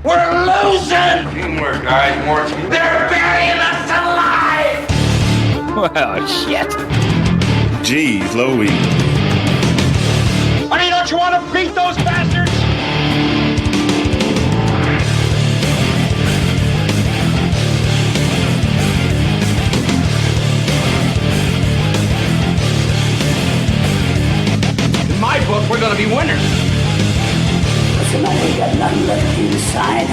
We're losing! Teamwork, guys, more teamwork. They're burying us alive! Well, shit. Jeez, Louie. Honey, don't you want to beat those bastards? In my book, we're going to be winners. Listen, I ain't got nothing left inside,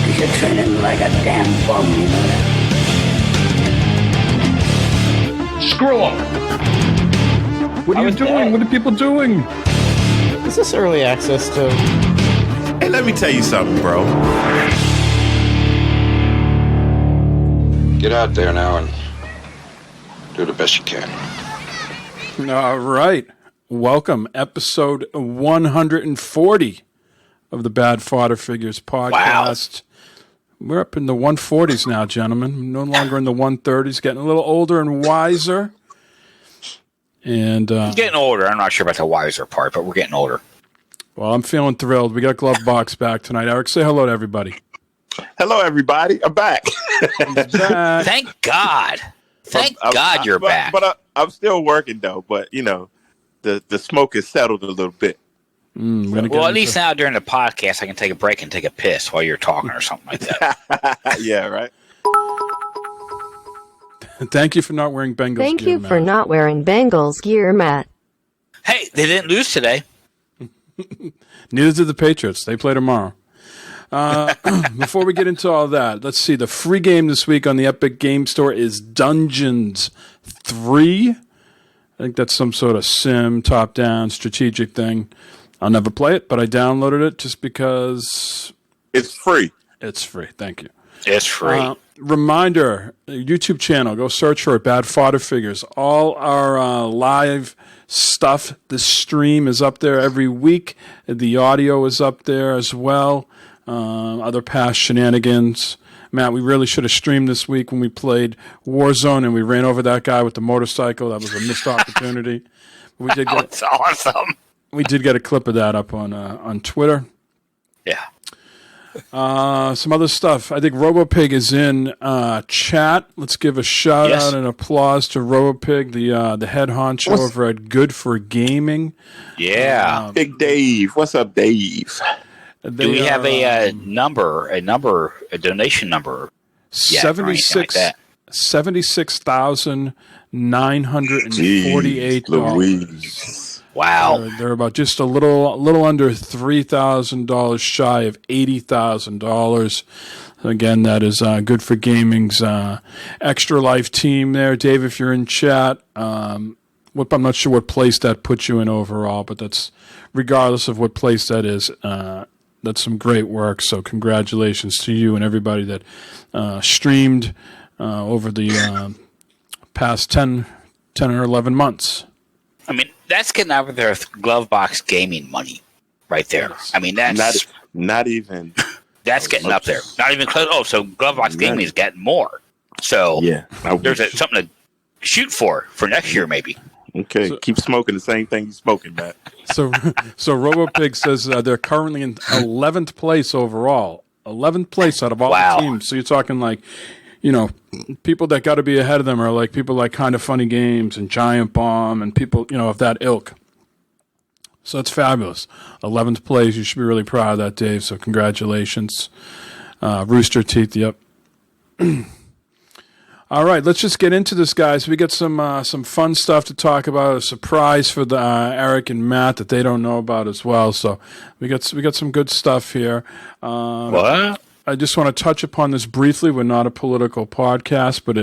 because you're training like a damn bum, you know that? Screw them. What are you doing? What are people doing? Is this early access to? Hey, let me tell you something, bro. Get out there now and do the best you can. All right. Welcome, episode 140 of the Bad Fodder Figures podcast. Wow. We're up in the 140s now, gentlemen. No longer in the 130s. Getting a little older and wiser. And getting older. I'm not sure about the wiser part, but we're getting older. Well, I'm feeling thrilled. We got Glove Box back tonight. Eric, say hello to everybody. Hello, everybody. I'm back. Back. Thank God. Thank God you're back. But I'm still working, though. But, you know, the smoke has settled a little bit. Well, at least now during the podcast, I can take a break and take a piss while you're talking or something like that. Yeah, right. Thank you for not wearing Bengals gear, Thank you Matt. for not wearing Bengals gear, Matt. Hey, they didn't lose today. Neither did the Patriots. They play tomorrow. Before we get into all that, let's see. The free game this week on the Epic Game Store is Dungeons 3. I think that's some sort of sim, top-down, strategic thing. I'll never play it, but I downloaded it just because... It's free. It's free. Thank you. It's free. Reminder, YouTube channel, go search for it, Bad Fodder Figures. All our live stuff, the stream is up there every week. The audio is up there as well. Other past shenanigans. Matt, we really should have streamed this week when we played Warzone and we ran over that guy with the motorcycle. That was a missed opportunity. That's awesome. We did get a clip of that up on Twitter. Yeah. Some other stuff. I think RoboPig is in chat. Let's give a shout out and applause to RoboPig, the head honcho over at Good for Gaming. Yeah. Big Dave. What's up, Dave? Do we have a donation number? $76,948. Wow. They're about just a little under $3,000 shy of $80,000. Again, that is Good for Gaming's Extra Life team there. Dave, if you're in chat, I'm not sure what place that puts you in overall, but that's regardless of what place that is. That's some great work. So congratulations to you and everybody that streamed over the past 10 or 11 months. I mean, that's getting out of their glove box gaming money right there. I mean, that's not even. That's getting up there. Not even close. Oh, so glove box gaming is getting more. So yeah, there's something to shoot for next year, maybe. Okay, so, keep smoking the same thing you're smoking, Matt. So RoboPig says they're currently in 11th place overall. 11th place out of all the teams. So you're talking like, you know, people that got to be ahead of them are like people like Kind of Funny Games and Giant Bomb and people, you know, of that ilk. So it's fabulous. 11th place. You should be really proud of that, Dave. So congratulations. Rooster Teeth, yep. All right, let's just get into this, guys. We got some fun stuff to talk about. A surprise for the Eric and Matt that they don't know about as well. So we got some good stuff here. What? I just want to touch upon this briefly. We're not a political podcast, but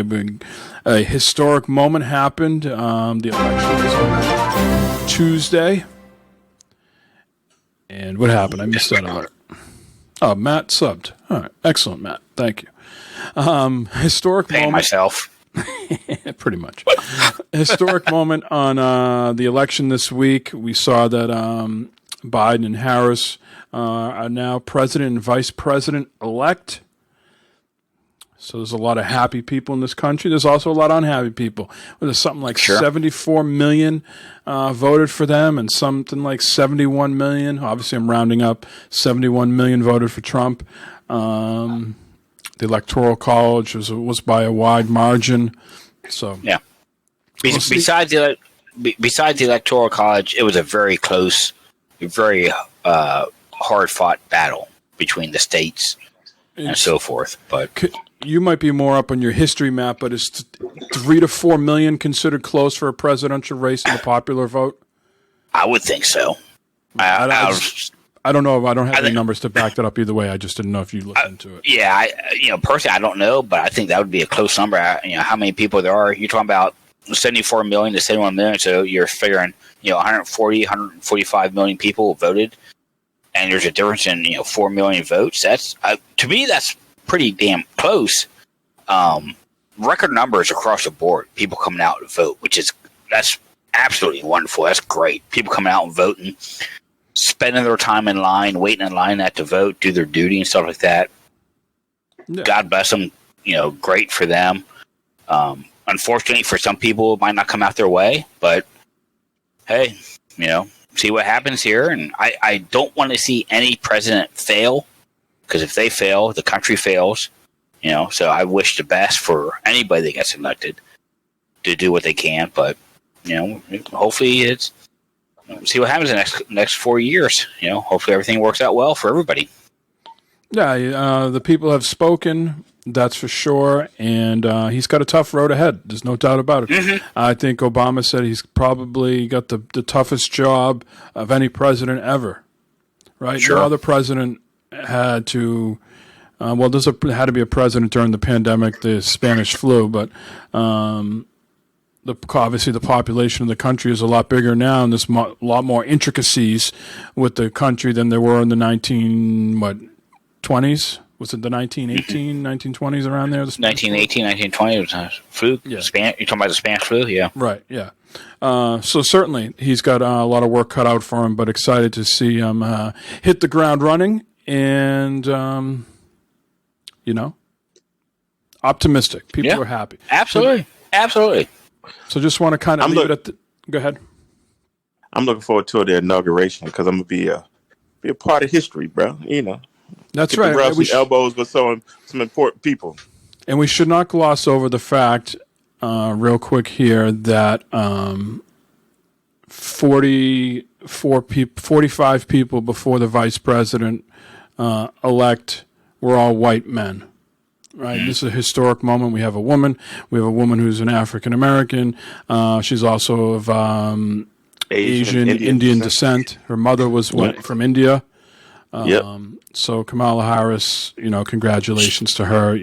a historic moment happened. The election was on Tuesday. And what happened? I missed that alert. Oh, Matt subbed. All right. Excellent, Matt. Thank you. Historic Paying moment. myself. Pretty much. Historic moment on the election this week. We saw that Biden and Harris are now president and vice president elect. So there's a lot of happy people in this country. There's also a lot of unhappy people. There's something like 74 million voted for them, and something like 71 million. Obviously, I'm rounding up. 71 million voted for Trump. The Electoral College was by a wide margin. So yeah. Besides the Electoral College, it was a very close, very hard-fought battle between the states and so forth. But you might be more up on your history map, but is 3 to 4 million considered close for a presidential race in the popular vote? I would think so. I don't know. I don't have any numbers to back that up either way. I just didn't know if you looked into it. Yeah, personally, I don't know, but I think that would be a close number. How many people there are? You're talking about 74 million to 71 million, so you're figuring, 140, 145 million people voted, and there's a difference in 4 million votes. That's to me, that's pretty damn close. Record numbers across the board, people coming out to vote, that's absolutely wonderful. That's great. People coming out and voting, spending their time in line, waiting in line to vote, do their duty and stuff like that. Yeah. God bless them. Great for them. Unfortunately, for some people, it might not come out their way, but hey, see what happens here. And I don't want to see any president fail, because if they fail, the country fails. So I wish the best for anybody that gets elected to do what they can. But hopefully see what happens in the next 4 years. Hopefully everything works out well for everybody. Yeah, the people have spoken. That's for sure, and he's got a tough road ahead. There's no doubt about it. Mm-hmm. I think Obama said he's probably got the toughest job of any president ever. Right? Sure. No other president had to. Had to be a president during the pandemic, the Spanish flu, but obviously the population of the country is a lot bigger now, and there's a lot more intricacies with the country than there were in the 20s. Was it the 1918, 1920s around there? 1918, 1920 was flu. Yeah. You're talking about the Spanish flu? Yeah. Right, yeah. So certainly he's got a lot of work cut out for him, but excited to see him hit the ground running and, optimistic. People are happy. Absolutely. Absolutely. So just want to kind of leave it at go ahead. I'm looking forward to the inauguration because I'm going to be a part of history, bro. That's Get right. to rub some elbows with some important people. And we should not gloss over the fact, real quick here, that 45 people before the vice president elect were all white men. Right. This is a historic moment. We have a woman. We have a woman who's an African American. She's also of Asian Indian descent. Her mother was from India. So Kamala Harris, congratulations to her.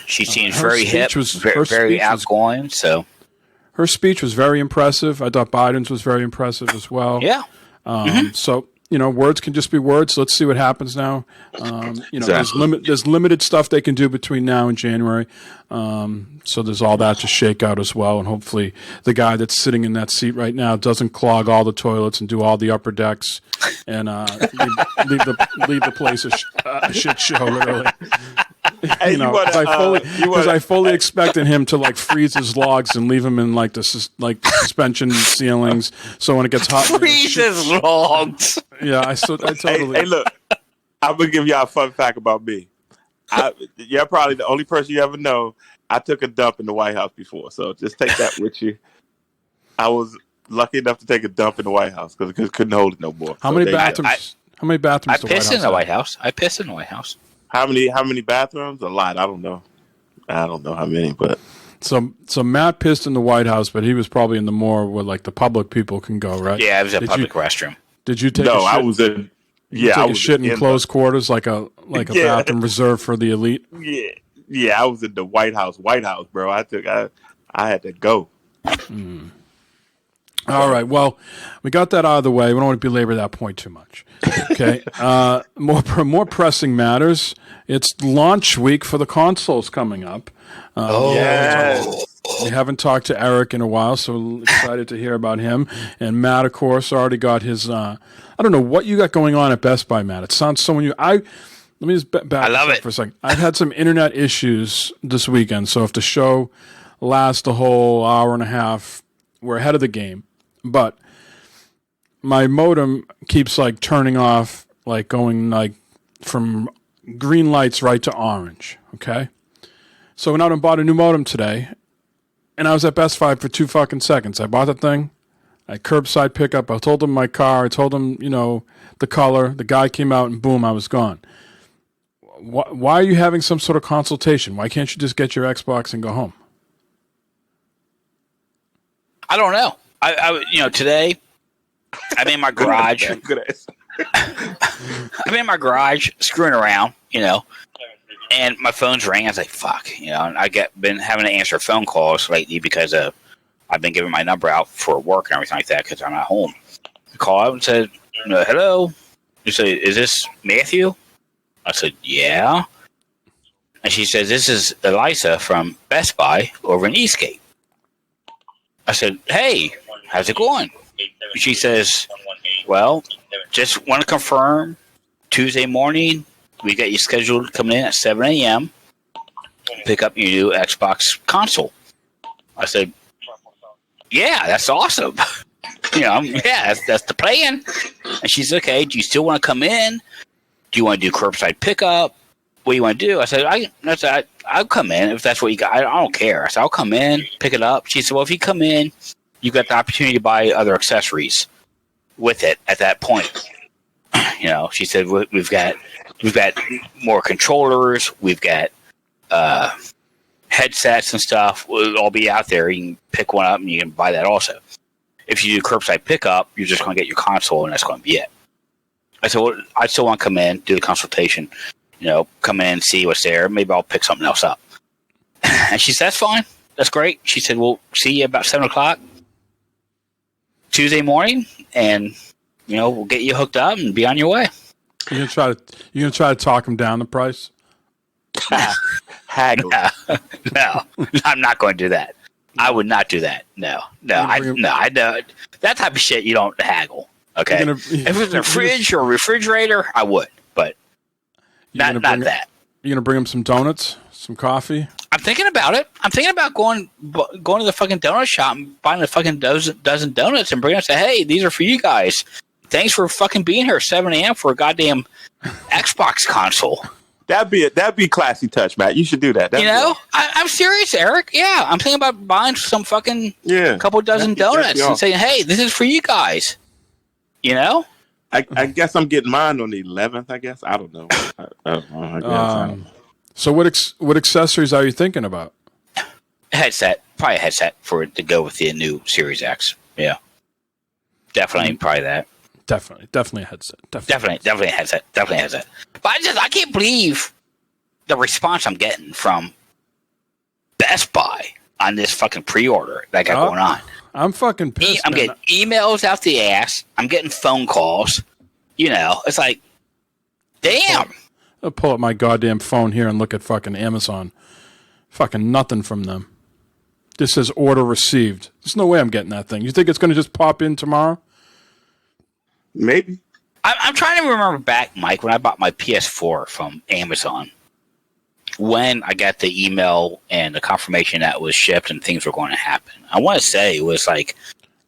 She seems very hip, very outgoing. So her speech was very impressive. I thought Biden's was very impressive as well. Yeah. So words can just be words. Let's see what happens now. Exactly. There's limited stuff they can do between now and January. So there's all that to shake out as well. And hopefully the guy that's sitting in that seat right now doesn't clog all the toilets and do all the upper decks and leave the place a shit show, literally. Hey, I fully expected him to freeze his logs and leave him in the suspension ceilings. So when it gets hot, freeze his logs. Yeah, I totally. Hey, look, I'm gonna give y'all a fun fact about me. You're probably the only person you ever know. I took a dump in the White House before, so just take that with you. I was lucky enough to take a dump in the White House because couldn't hold it no more. How many bathrooms? How many bathrooms? I piss in the White House. I piss in the White House. How many bathrooms? A lot. I don't know how many, but so Matt pissed in the White House, but he was probably in the more where the public people can go, right? Yeah, it was a public restroom. Did you take? No, a shit? I was in. Yeah, I was a shit in closed quarters, like a bathroom reserved for the elite. Yeah, I was in the White House, bro. I had to go. All right. Well, we got that out of the way. We don't want to belabor that point too much. Okay. More pressing matters. It's launch week for the consoles coming up. Yes. We haven't talked to Eric in a while, so we're excited to hear about him. And Matt, of course, already got his. I don't know what you got going on at Best Buy, Matt. It sounds so. Let me just back I love this up it. for a second. I've had some internet issues this weekend, so if the show lasts a whole hour and a half, we're ahead of the game. But my modem keeps like turning off, like going like from green lights right to orange. Okay, so I went out and bought a new modem today, and I was at Best Buy for 2 fucking seconds. I bought the thing. I curbside pickup. I told him my car. I told him, the color. The guy came out, and boom, I was gone. Why are you having some sort of consultation? Why can't you just get your Xbox and go home? I don't know. Today I'm in my garage. Good ass. I'm in my garage screwing around, and my phone's ringing. I was like, "Fuck," And been having to answer phone calls lately because I've been giving my number out for work and everything like that because I'm at home. I call out and said, "Hello." You say, "Is this Matthew?" I said, "Yeah." And she says, "This is Elisa from Best Buy over in Eastgate." I said, "Hey, how's it going?" And she says, "Well, just want to confirm Tuesday morning, we got you scheduled coming in at 7 a.m. Pick up your new Xbox console." I said, "Yeah, that's awesome." That's the plan. And she's okay. Do you still want to come in? Do you want to do curbside pickup? What do you want to do? I said, I'll come in if that's what you got. I don't care. I said, I'll come in, pick it up. She said, well, if you come in, you got the opportunity to buy other accessories with it at that point. She said, we've got more controllers. We've got headsets and stuff. Will all be out there. You can pick one up and you can buy that also. If you do curbside pickup, you're just going to get your console and that's going to be it. I said, well, I still want to come in, do the consultation, come in, see what's there. Maybe I'll pick something else up. And she said, that's fine. That's great. She said, we'll see you about 7 o'clock Tuesday morning, and, we'll get you hooked up and be on your way. You're gonna try to talk him down the price? Haggle. No, I'm not going to do that. I would not do that. No. I know that type of shit. You don't haggle. Okay. If it's a fridge or a refrigerator, I would, but not that. You gonna bring him some donuts, some coffee? I'm thinking about it. I'm thinking about going to the fucking donut shop and buying a fucking dozen donuts and bringing them and say, hey, these are for you guys. Thanks for fucking being here at 7 a.m. for a goddamn Xbox console. That'd be a classy touch, Matt. You should do that. I'm serious, Eric. Yeah, I'm thinking about buying some fucking couple dozen donuts and saying, hey, this is for you guys. I guess I'm getting mine on the 11th. I guess I don't know. I don't know. So what accessories are you thinking about? Headset, probably a headset for it to go with the new Series X. Yeah, definitely, probably that. Definitely a headset. Definitely a headset. Definitely a headset. But I can't believe the response I'm getting from Best Buy on this fucking pre-order that I got going on. I'm fucking pissed. I'm getting emails out the ass. I'm getting phone calls. It's like, damn. I'll pull up my goddamn phone here and look at fucking Amazon. Fucking nothing from them. This says order received. There's no way I'm getting that thing. You think it's going to just pop in tomorrow? Maybe. I'm trying to remember back, Mike, when I bought my PS4 from Amazon. When I got the email and the confirmation that it was shipped and things were going to happen. I want to say it was like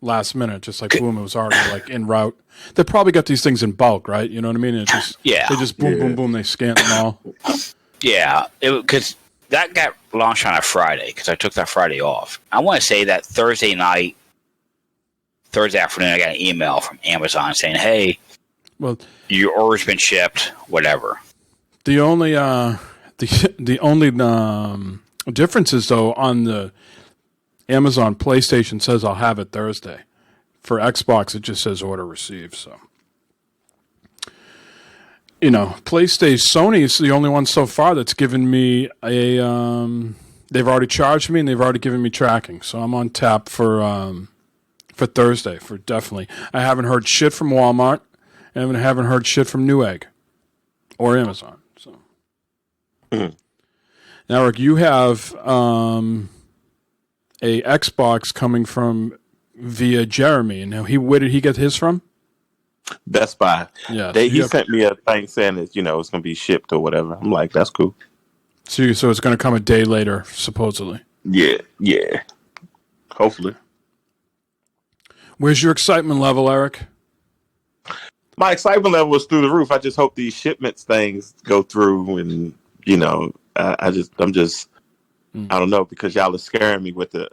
last minute, just like boom, it was already like en route. They probably got these things in bulk, right? You know what I mean? It's just they just boom, they scan them all. Yeah, because that got launched on a Friday because I took that Friday off. I want to say that Thursday afternoon, I got an email from Amazon saying, "Hey, well, your order's been shipped. Whatever." The only the only difference is though on the Amazon PlayStation says I'll have it Thursday. For Xbox, it just says order received. So, PlayStation, Sony is the only one so far that's given me a. They've already charged me and they've already given me tracking, so I'm on tap for Thursday for definitely. I haven't heard shit from Walmart, and I haven't heard shit from Newegg or Amazon. So, Now, Eric, you have a Xbox coming from via Jeremy. And now where did he get his from? Best Buy. Yeah. He sent me a thing saying that, it's going to be shipped or whatever. I'm like, that's cool. So it's going to come a day later, supposedly. Yeah. Hopefully. Where's your excitement level, Eric? My excitement level was through the roof. I just hope these shipments things go through, and I don't know, because y'all are scaring me with the.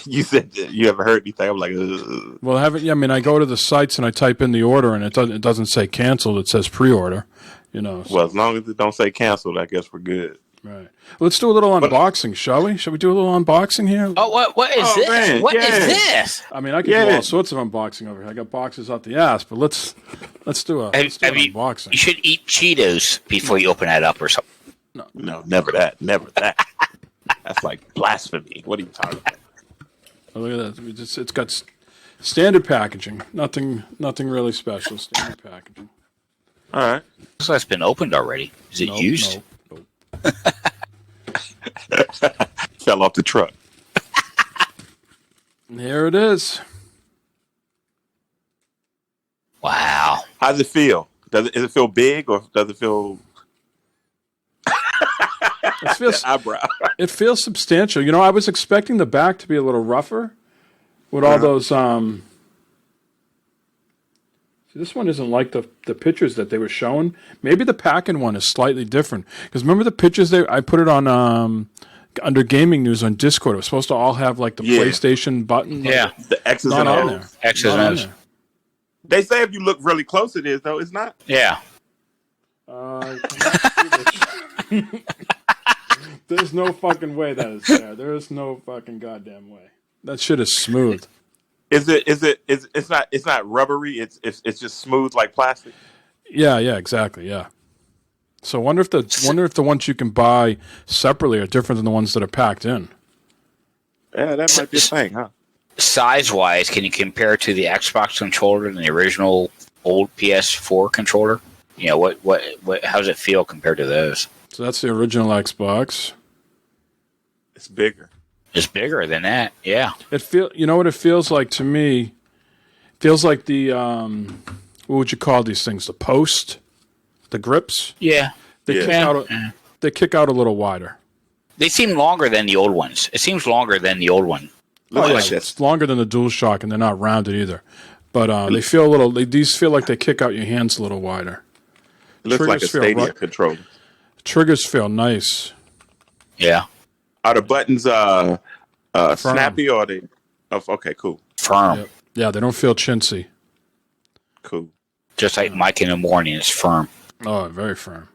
You said that you haven't heard anything. I'm like, ugh. Well, I go to the sites and I type in the order, and it doesn't say canceled. It says pre-order. So. Well, as long as it don't say canceled, I guess we're good. Right. Let's do a little unboxing, shall we? Shall we do a little unboxing here? Oh, what is this? Man, What is this? I mean, I can do all sorts of unboxing over here. I got boxes out the ass, but let's do an unboxing. You should eat Cheetos before you open that up or something. No, never that. Never that. That's like blasphemy. What are you talking about? Oh, look at that. It's got standard packaging. Nothing really special. Standard packaging. All right. Looks like it's been opened already. Is it used? Nope. Fell off the truck. Here it is. Wow. How's it feel? Does it feel big, or does it feel? It feels substantial. I was expecting the back to be a little rougher with all those. This one isn't like the pictures that they were showing. Maybe the packing one is slightly different. Because remember the pictures I put it on under gaming news on Discord. It was supposed to all have like the PlayStation button. Yeah, the X's not and on O's. there. X's and O's. They say if you look really close, it is though. It's not. Yeah. There's no fucking way that is there. There is no fucking goddamn way. That shit is smooth. It's not rubbery. It's just smooth like plastic. Yeah, exactly. Yeah. So I wonder if the ones you can buy separately are different than the ones that are packed in. Yeah, that might be a thing, huh? Size-wise, can you compare it to the Xbox controller and the original old PS4 controller? What? How does it feel compared to those? So that's the original Xbox. It's bigger. It's bigger than that. Yeah. You know what it feels like to me? It feels like the what would you call these things? The post, the grips. Yeah. They kick out a little wider. They seem longer than the old ones. It seems longer than the old one. It's longer than the DualShock, and they're not rounded either. But they feel a little. These feel like they kick out your hands a little wider. It looks like a Stadia controller. Triggers feel nice. Yeah. Are the buttons snappy, or are they? Oh, okay, cool. Firm. Yep. Yeah, they don't feel chintzy. Cool. Just like Mike in the morning, it's firm. Oh, very firm.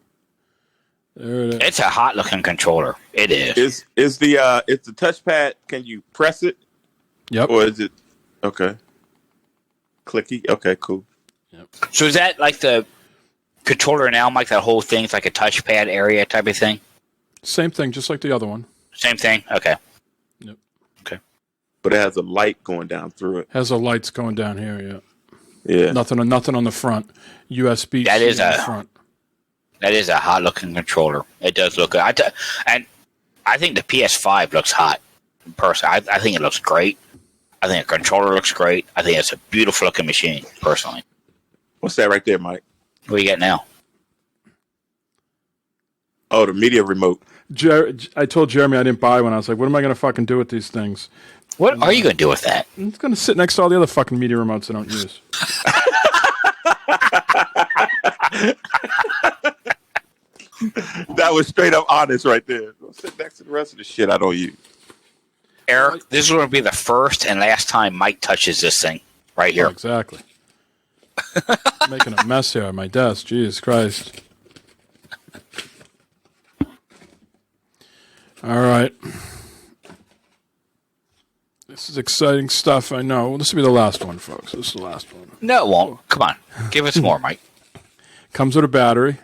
There it is. It's a hot looking controller. It is. Is the touchpad? Can you press it? Yep. Or is it okay? Clicky. Okay, cool. Yep. So is that like the controller now, Mike? That whole thing's like a touchpad area type of thing. Same thing, just like the other one. Same thing. Okay. Yep. Okay. But it has a light going down through it. Has the lights going down here. Yeah. Yeah. Nothing on the front. USB. That is on the front. That is a hot looking controller. It does look good. And I think the PS5 looks hot. Personally, I think it looks great. I think the controller looks great. I think it's a beautiful looking machine. Personally. What's that right there, Mike? What do you got now? Oh, the media remote. I told Jeremy I didn't buy one. I was like, what am I going to fucking do with these things? What are you going to do with that? It's going to sit next to all the other fucking media remotes I don't use. That was straight up honest right there. Go sit next to the rest of the shit I don't use. Eric, this is going to be the first and last time Mike touches this thing right here. Oh, exactly. Making a mess here at my desk. Jesus Christ. All right. This is exciting stuff, I know. This will be the last one, folks. This is the last one. No, it won't. Come on. Give us more, Mike. Comes with a battery.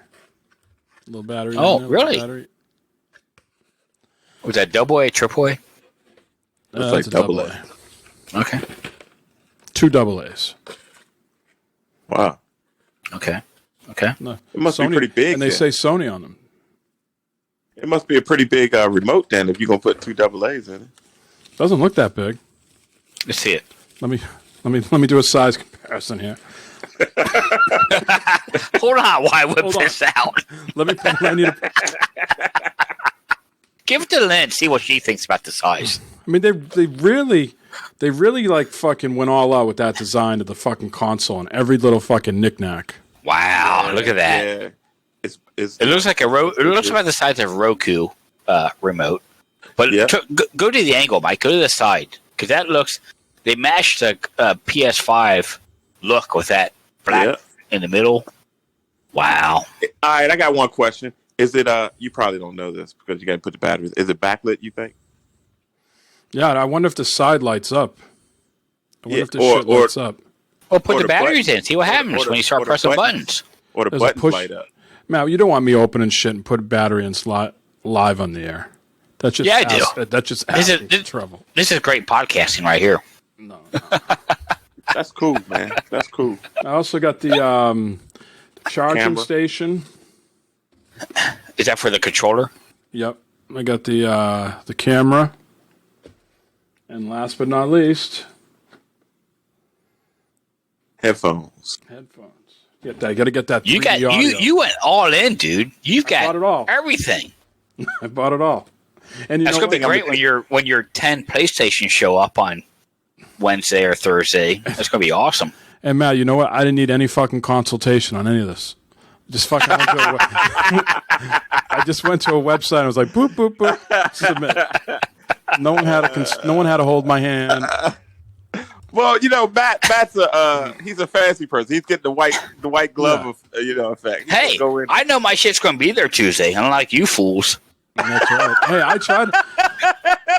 A little battery. Oh, there, really? Battery. Was that double A, triple A? Looks like double A. Okay. 2 double A's. Wow. Okay. No. It must be pretty big. And they say Sony on them. It must be a pretty big remote then if you're going to put 2 double A's in it. Doesn't look that big. Let's see it. Let me do a size comparison here. Hold on, why I whip Hold on. this out? Let me. I need a, Give it to Lynn. See what she thinks about the size. I mean, they really like fucking went all out with that design of the fucking console and every little fucking knick-knack. Wow, look at that. Yeah. It's It looks like it looks about the size of a Roku remote. But Yeah. go to the angle, Mike. Go to the side because that looks. They matched the PS5 look with that black in the middle. Wow. All right, I got one question. Is it you probably don't know this because you got to put the batteries. Is it backlit, you think? Yeah, I wonder if the side lights up. I wonder Yeah, if the shit lights up. Well, put Or the the batteries button- in. See what happens or the- when you start or the pressing buttons. buttons. Or the There's a buttons push- light up? Matt, you don't want me opening shit and put a battery in live on the air. That's just Yeah, I do. That's just This is- asking for trouble. This is great podcasting right here. No. That's cool, man. That's cool. I also got the charging Camera. station. Is that for the controller? Yep. I got the camera. And last but not least, Headphones. headphones. I got to get that 3D You got audio. you went all in, dude. You've got bought it all. everything. I bought it all. And you That's know gonna be what? great when your 10 PlayStation show up on Wednesday or Thursday. That's gonna be awesome. And Matt, you know what? I didn't need any fucking consultation on any of this. Just fucking went to I just went to a website and was like, boop, boop, boop, submit. No one had to hold my hand. Well, you know, Matt's he's a fancy person. He's getting the white glove of effect. He's Hey, gonna go in. I know my shit's gonna be there Tuesday, unlike you fools. That's right. Hey,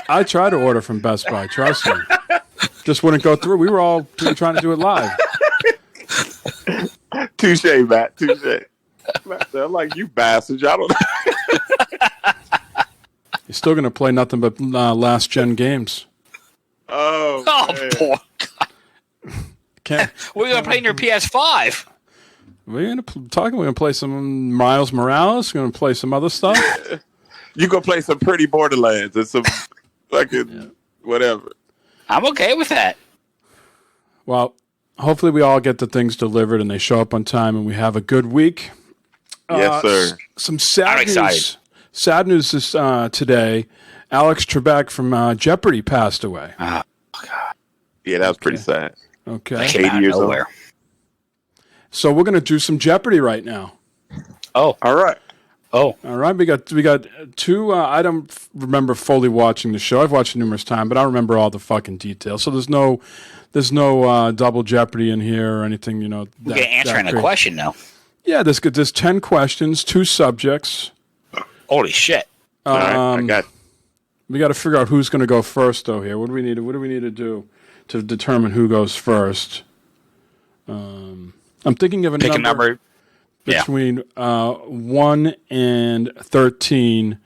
I tried to order from Best Buy. Trust me. Just wouldn't go through. We were all trying to do it live. Touche, Matt. Touche. Matt said, I'm like, you bastards. I don't know. You're still going to play nothing but last gen games. Oh, man. Boy. Can't. We're gonna play in your PS5. We're going to We're going to play some Miles Morales. We're going to play some other stuff. You gonna play some pretty Borderlands and some fucking whatever. I'm okay with that. Well, hopefully we all get the things delivered and they show up on time and we have a good week. Yes, sir. Some sad I'm news. excited. Sad news this today. Alex Trebek from Jeopardy passed away. Yeah, that was pretty sad. Okay. Came out of 80 years old. nowhere. So we're going to do some Jeopardy right now. Oh, All right. oh, All right, we got two. I don't remember fully watching the show. I've watched it numerous times, but I don't remember all the fucking details. So there's no double Jeopardy in here or anything. You know, we can answering a question now. Yeah, there's 10 questions, 2 subjects. Holy shit! All right. I got. We got to figure out who's going to go first, though. Here, what do we need to do to determine who goes first? I'm thinking of a Pick a number. Yeah. between 1 and 13.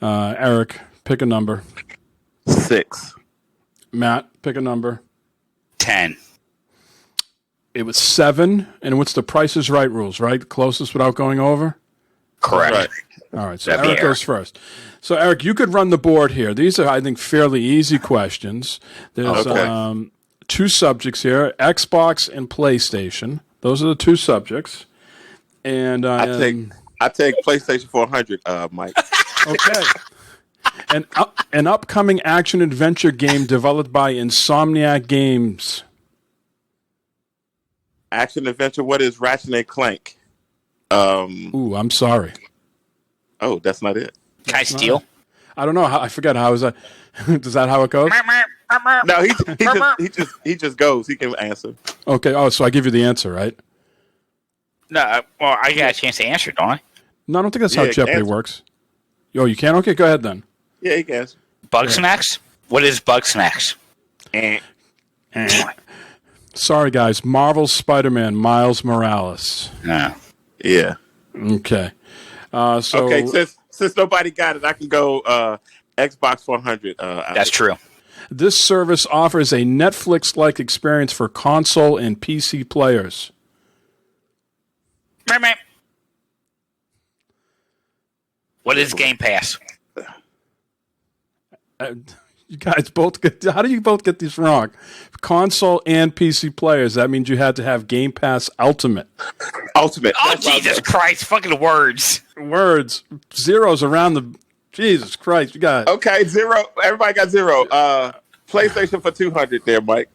Eric, pick a number. 6. Matt, pick a number. 10. It was 7. And what's the Price is Right rules, right? Closest without going over? Correct. Right. All right, so That'd be Eric goes first. So, Eric, you could run the board here. These are, I think, fairly easy questions. There's Okay. 2 subjects here, Xbox and PlayStation. Those are the 2 subjects. And I take PlayStation 400, Mike. okay. An upcoming action-adventure game developed by Insomniac Games. Action adventure. What is Ratchet and Clank? Ooh, I'm sorry. Oh, that's not it. Can I steal? I don't know. I forget how is that. Is that how it goes? No, he just goes. He can answer. Okay. Oh, so I give you the answer, right? No. Well, I got a chance to answer, don't I? No, I don't think that's how Yeah, Jeopardy answer. works. Oh, you can? Okay, go ahead then. Yeah, he can answer. Bug snacks. What is bug snacks? Eh. Sorry, guys. Marvel's Spider-Man, Miles Morales. No. Yeah. Okay. So Okay. Since nobody got it, I can go Xbox 400. That's true. this service offers a Netflix-like experience for console and PC players. What is Game Pass? You guys both get. How do you both get these wrong? Console and PC players. That means you had to have Game Pass Ultimate. Ultimate. Oh, Jesus Christ. Fucking words. Words. Zeros around the. Jesus Christ. You got. Okay, 0. Everybody got 0. PlayStation for 200 there, Mike.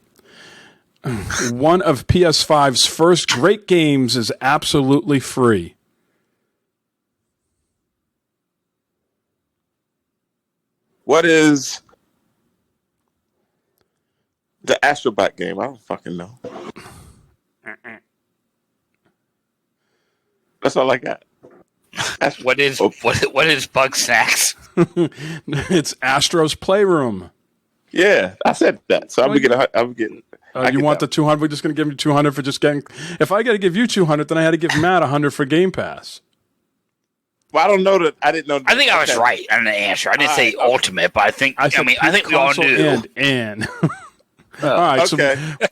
One of PS5's first great games is absolutely free. What is the Astrobot game? I don't fucking know. That's all I got. What is Bug Snacks? It's Astro's Playroom. Yeah, I said that. So I'm getting. You want the 200? We're just going to give you 200 for just getting. If I got to give you 200, then I had to give Matt 100 for Game Pass. Well, I don't know that. I didn't know. I think I was right on the answer. I didn't say ultimate, but I think I think we all knew. And. All right, okay. So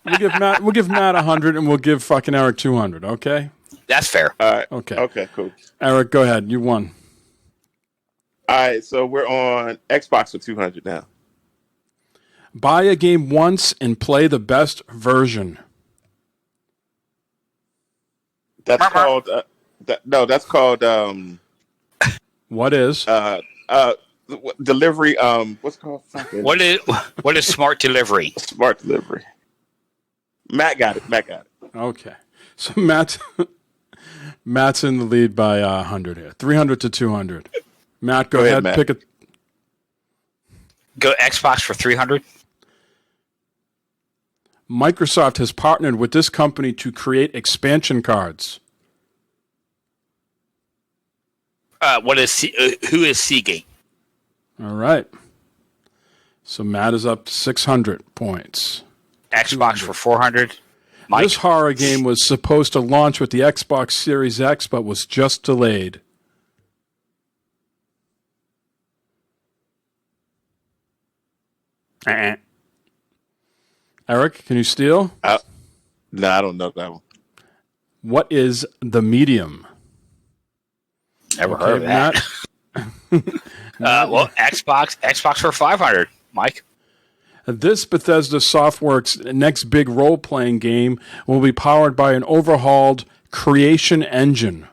we'll give Matt 100, and we'll give fucking Eric 200. Okay. That's fair. All right. Okay. Okay. Cool. Eric, go ahead. You won. All right. So we're on Xbox for 200 now. Buy a game once and play the best version. That's called. That's called. What is? Delivery. What's it called? What is smart delivery? Smart delivery. Matt got it. Okay. So Matt's in the lead by 100 here. 300 to 200. Matt, go ahead. Matt. Pick it. Go Xbox for 300. Microsoft has partnered with this company to create expansion cards. Who is Seagate? All right. So Matt is up 600 points. Xbox for 400. Mike? This horror game was supposed to launch with the Xbox Series X, but was just delayed. Eric, can you steal? No, I don't know that one. What is The Medium? Never heard of that. Well, Xbox for 500. Mike? This Bethesda Softworks' next big role-playing game will be powered by an overhauled creation engine.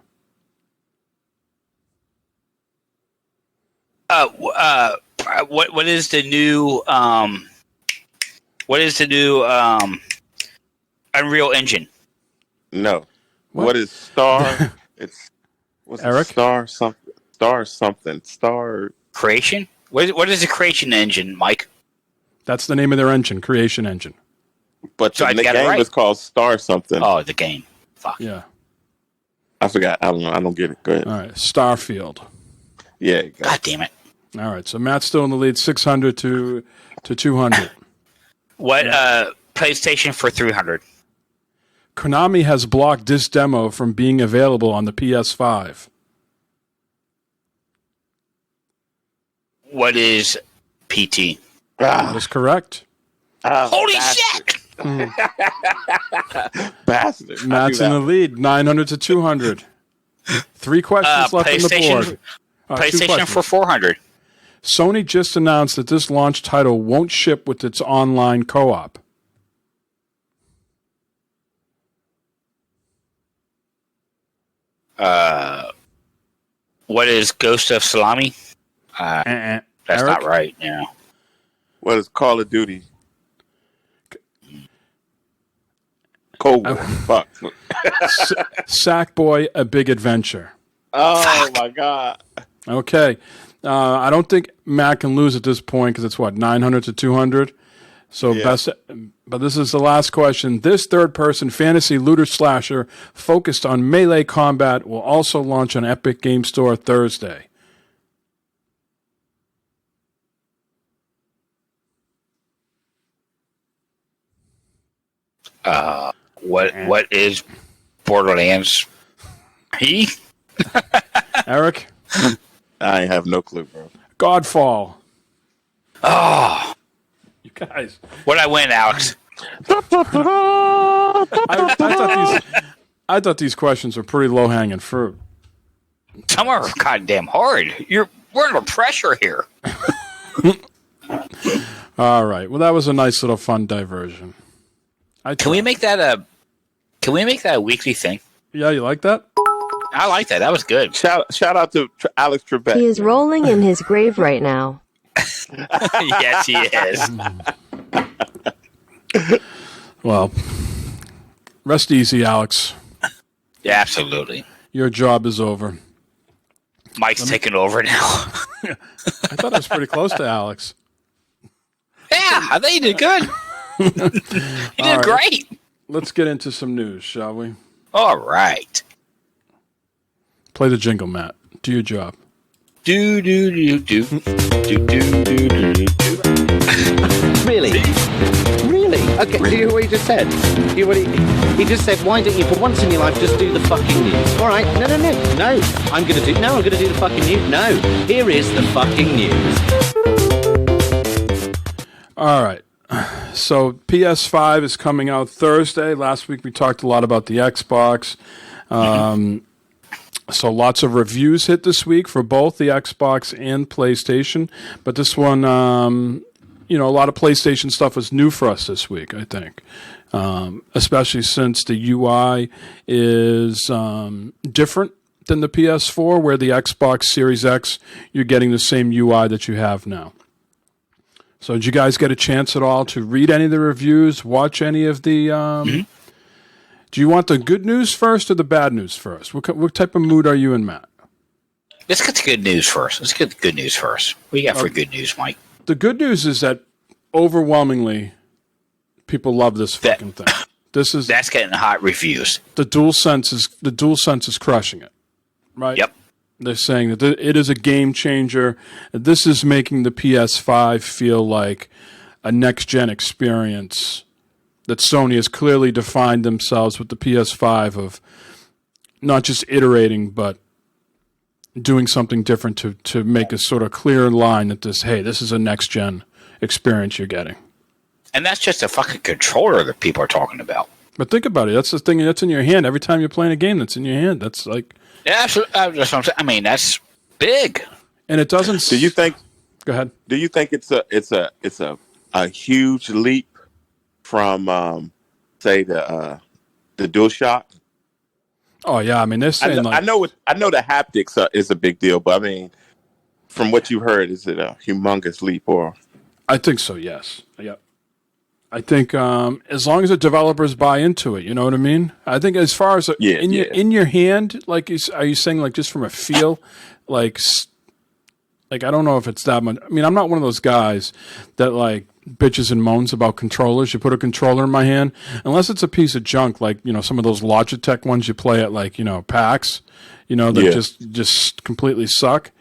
What is the new Unreal Engine? No. What is Star? Eric? Star something. Star Creation? What is the creation engine, Mike? That's the name of their engine, creation engine. But So I the got it game right. is called Star something. Oh, the game. Fuck. Yeah. I forgot. I don't know. I don't get it. Go ahead. All right. Starfield. Yeah. God damn it. All right. So Matt's still in the lead, 600 to 200. What PlayStation for 300? Konami has blocked this demo from being available on the PS5. What is PT? That is correct. Holy bastard. shit! Bastard. Matt's in the lead, 900 to 200. 3 questions left on the board. PlayStation for 400. Sony just announced that this launch title won't ship with its online co-op. What is Ghost of Salami? That's Eric? not right. Yeah. What is Call of Duty? Cold War. Fuck. Sackboy: A Big Adventure. Oh, Fuck. my God. Okay. I don't think Matt can lose at this point because it's, 900 to 200? So Yeah. but this is the last question. This third-person fantasy looter slasher focused on melee combat will also launch on Epic Game Store Thursday. What is Borderlands? Eric? I have no clue, bro. Godfall. Oh, You guys. what I win, Alex? I thought these questions were pretty low-hanging fruit. Some are goddamn hard. We're under pressure here. All right. Well, that was a nice little fun diversion. Can we make that a weekly thing? Yeah, you like that? I like that. That was good. Shout out to Alex Trebek. He is rolling in his grave right now. Yes, he is. Well, rest easy, Alex. Yeah, absolutely. Your job is over. Mike's taking over now. I thought I was pretty close to Alex. Yeah, I think you did good. You did great. Let's get into some news, shall we? All right. Play the jingle, Matt. Do your job. Do do do do do do do do do. Really? Really? Okay, do you hear what he just said? Do you hear what he just said, why don't you, for once in your life, just do the fucking news? All right, no. I'm going to do the fucking news. No, here is the fucking news. All right. So PS5 is coming out Thursday. Last week we talked a lot about the Xbox. So lots of reviews hit this week for both the Xbox and PlayStation. But this one, a lot of PlayStation stuff was new for us this week, I think. Especially since the UI is different than the PS4, where the Xbox Series X, you're getting the same UI that you have now. So did you guys get a chance at all to read any of the reviews, watch any of the... Do you want the good news first or the bad news first? What type of mood are you in, Matt? Let's get the good news first. What do you got for good news, Mike? The good news is that overwhelmingly people love this fucking thing. That's getting hot reviews. The DualSense is crushing it, right? Yep. They're saying that it is a game changer. This is making the PS5 feel like a next-gen experience that Sony has clearly defined themselves with the PS5 of not just iterating, but doing something different to make a sort of clear line that this is a next-gen experience you're getting. And that's just a fucking controller that people are talking about. But think about it. That's the thing that's in your hand. Every time you're playing a game that's in your hand, that's like... Yeah, that's what I'm saying. I mean, that's big. And it doesn't... Do you think... Go ahead. Do you think it's a huge leap from, say, the DualShock? Oh, yeah. I mean, they're saying... I know the haptics is a big deal, but I mean, from what you've heard, is it a humongous leap or... I think so, yes. Yep. I think as long as the developers buy into it, you know what I mean? I think as far as in your hand, like, are you saying like just from a feel, like I don't know if it's that much. I mean, I'm not one of those guys that like bitches and moans about controllers. You put a controller in my hand, unless it's a piece of junk, like some of those Logitech ones you play at like PAX, that just completely suck.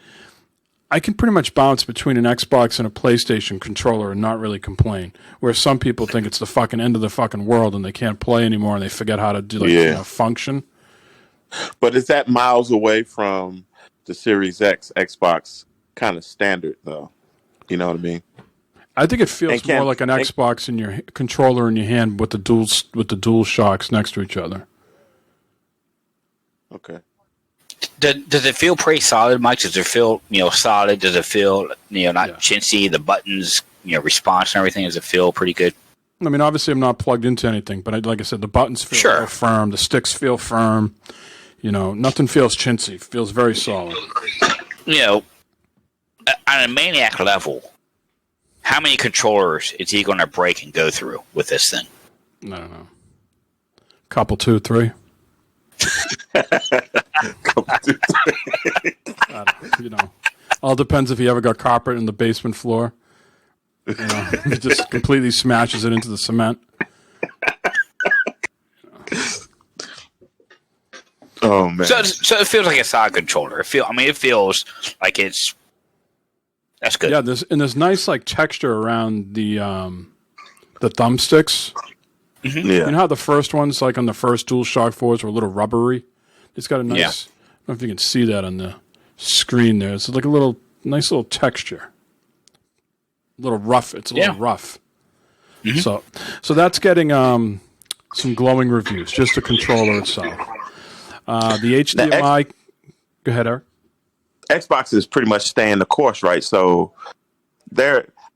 I can pretty much bounce between an Xbox and a PlayStation controller and not really complain. Where some people think it's the fucking end of the fucking world and they can't play anymore and they forget how to do function. But is that miles away from the Series X Xbox kind of standard though? You know what I mean? I think it feels more like an Xbox in your controller in your hand with the dual shocks next to each other. Okay. Does it feel pretty solid, Mike? Does it feel solid? Does it feel not chintzy? The buttons, response and everything. Does it feel pretty good? I mean, obviously, I'm not plugged into anything, but like I said, the buttons feel real firm. The sticks feel firm. Nothing feels chintzy. It feels very solid. On a maniac level, how many controllers is he going to break and go through with this thing? I don't know. Couple, 2, 3. All depends if he ever got carpet in the basement floor. He just completely smashes it into the cement. Oh man! So it feels like a solid controller. It feels like that's good. Yeah, there's nice like texture around the thumbsticks. Mm-hmm. Yeah. You know how the first ones, like on the first DualShock 4s, were a little rubbery? It's got a nice... I don't know if you can see that on the screen there. It's like a nice little texture. A little rough. It's a little rough. Mm-hmm. So that's getting some glowing reviews, just the controller itself. The HDMI... Go ahead, Eric. Xbox is pretty much staying the course, right? So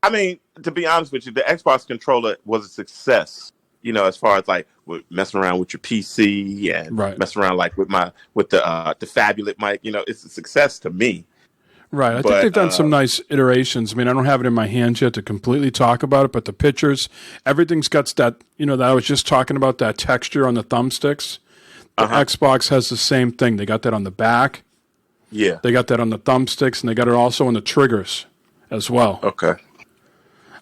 I mean, to be honest with you, the Xbox controller was a success. You know, as far as like messing around with your PC and messing around like with the Fabulous mic. You know, it's a success to me. Right. I think they've done some nice iterations. I mean, I don't have it in my hands yet to completely talk about it, but the pictures, everything's got that, you know, that I was just talking about, that texture on the thumbsticks. The Xbox has the same thing. They got that on the back. Yeah. They got that on the thumbsticks, and they got it also on the triggers as well. Okay.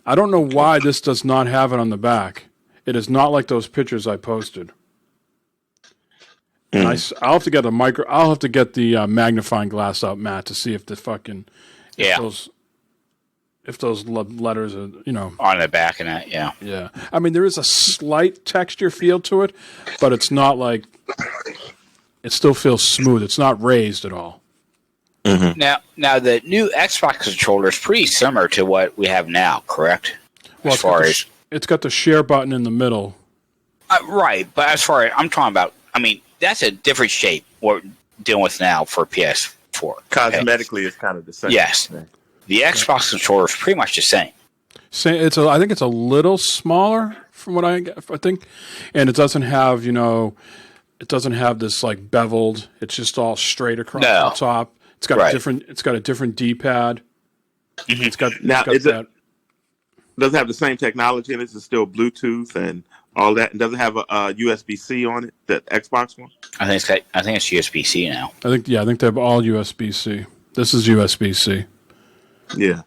I don't know why this does not have it on the back. It is not like those pictures I posted. And I'll have to get I'll have to get the magnifying glass out, Matt, to see if the fucking if those letters are, you know, on the back and that. Yeah. I mean, there is a slight texture feel to it, but it's not like it still feels smooth. It's not raised at all. Mm-hmm. Now the new Xbox controller is pretty similar to what we have now, correct? Well, as far as it's got the share button in the middle, right? But as far as I'm talking about, I mean, that's a different shape we're dealing with now for PS4. Cosmetically, it's kind of the same. Yes, the Xbox controller is pretty much the same. I think it's a little smaller from what I think, and it doesn't have, you know, it doesn't have this like beveled. It's just all straight across the top. It's got a different. It's got a different D-pad. Mm-hmm. It's got does it have the same technology, and it's still Bluetooth and all that, and does it have a USB-C on it? The Xbox one? I think it's USB-C now. I think they have all USB-C. This is USB-C. Yeah.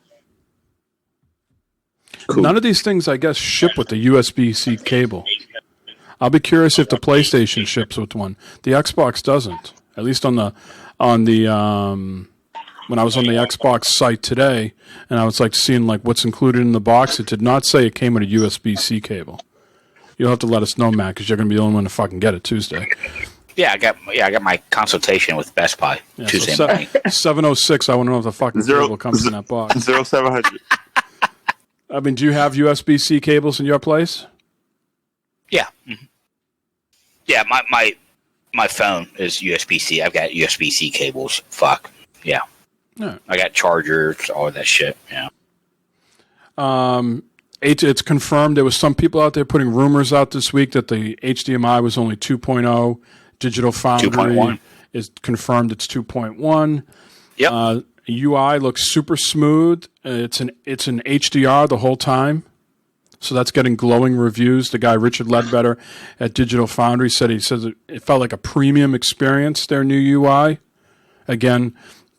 Cool. None of these things, I guess, ship with the USB-C cable. I'll be curious if the PlayStation ships with one. The Xbox doesn't. At least on the when I was on the Xbox site today, and I was like seeing like what's included in the box, it did not say it came with a USB-C cable. You'll have to let us know, Matt, because you're going to be the only one to fucking get it Tuesday. Yeah, I got my consultation with Best Buy Tuesday morning. 706. I want to know if the fucking cable comes in that box. 0700. I mean, do you have USB-C cables in your place? Yeah. Mm-hmm. Yeah, my phone is USB-C. I've got USB-C cables. Fuck. Yeah. Yeah. I got chargers, all that shit. Yeah. It's confirmed. There was some people out there putting rumors out this week that the HDMI was only 2.0. Digital Foundry 2.1 is confirmed it's 2.1. Yep. UI looks super smooth. It's an HDR the whole time. So that's getting glowing reviews. The guy, Richard Ledbetter at Digital Foundry, says it felt like a premium experience, their new UI. Again,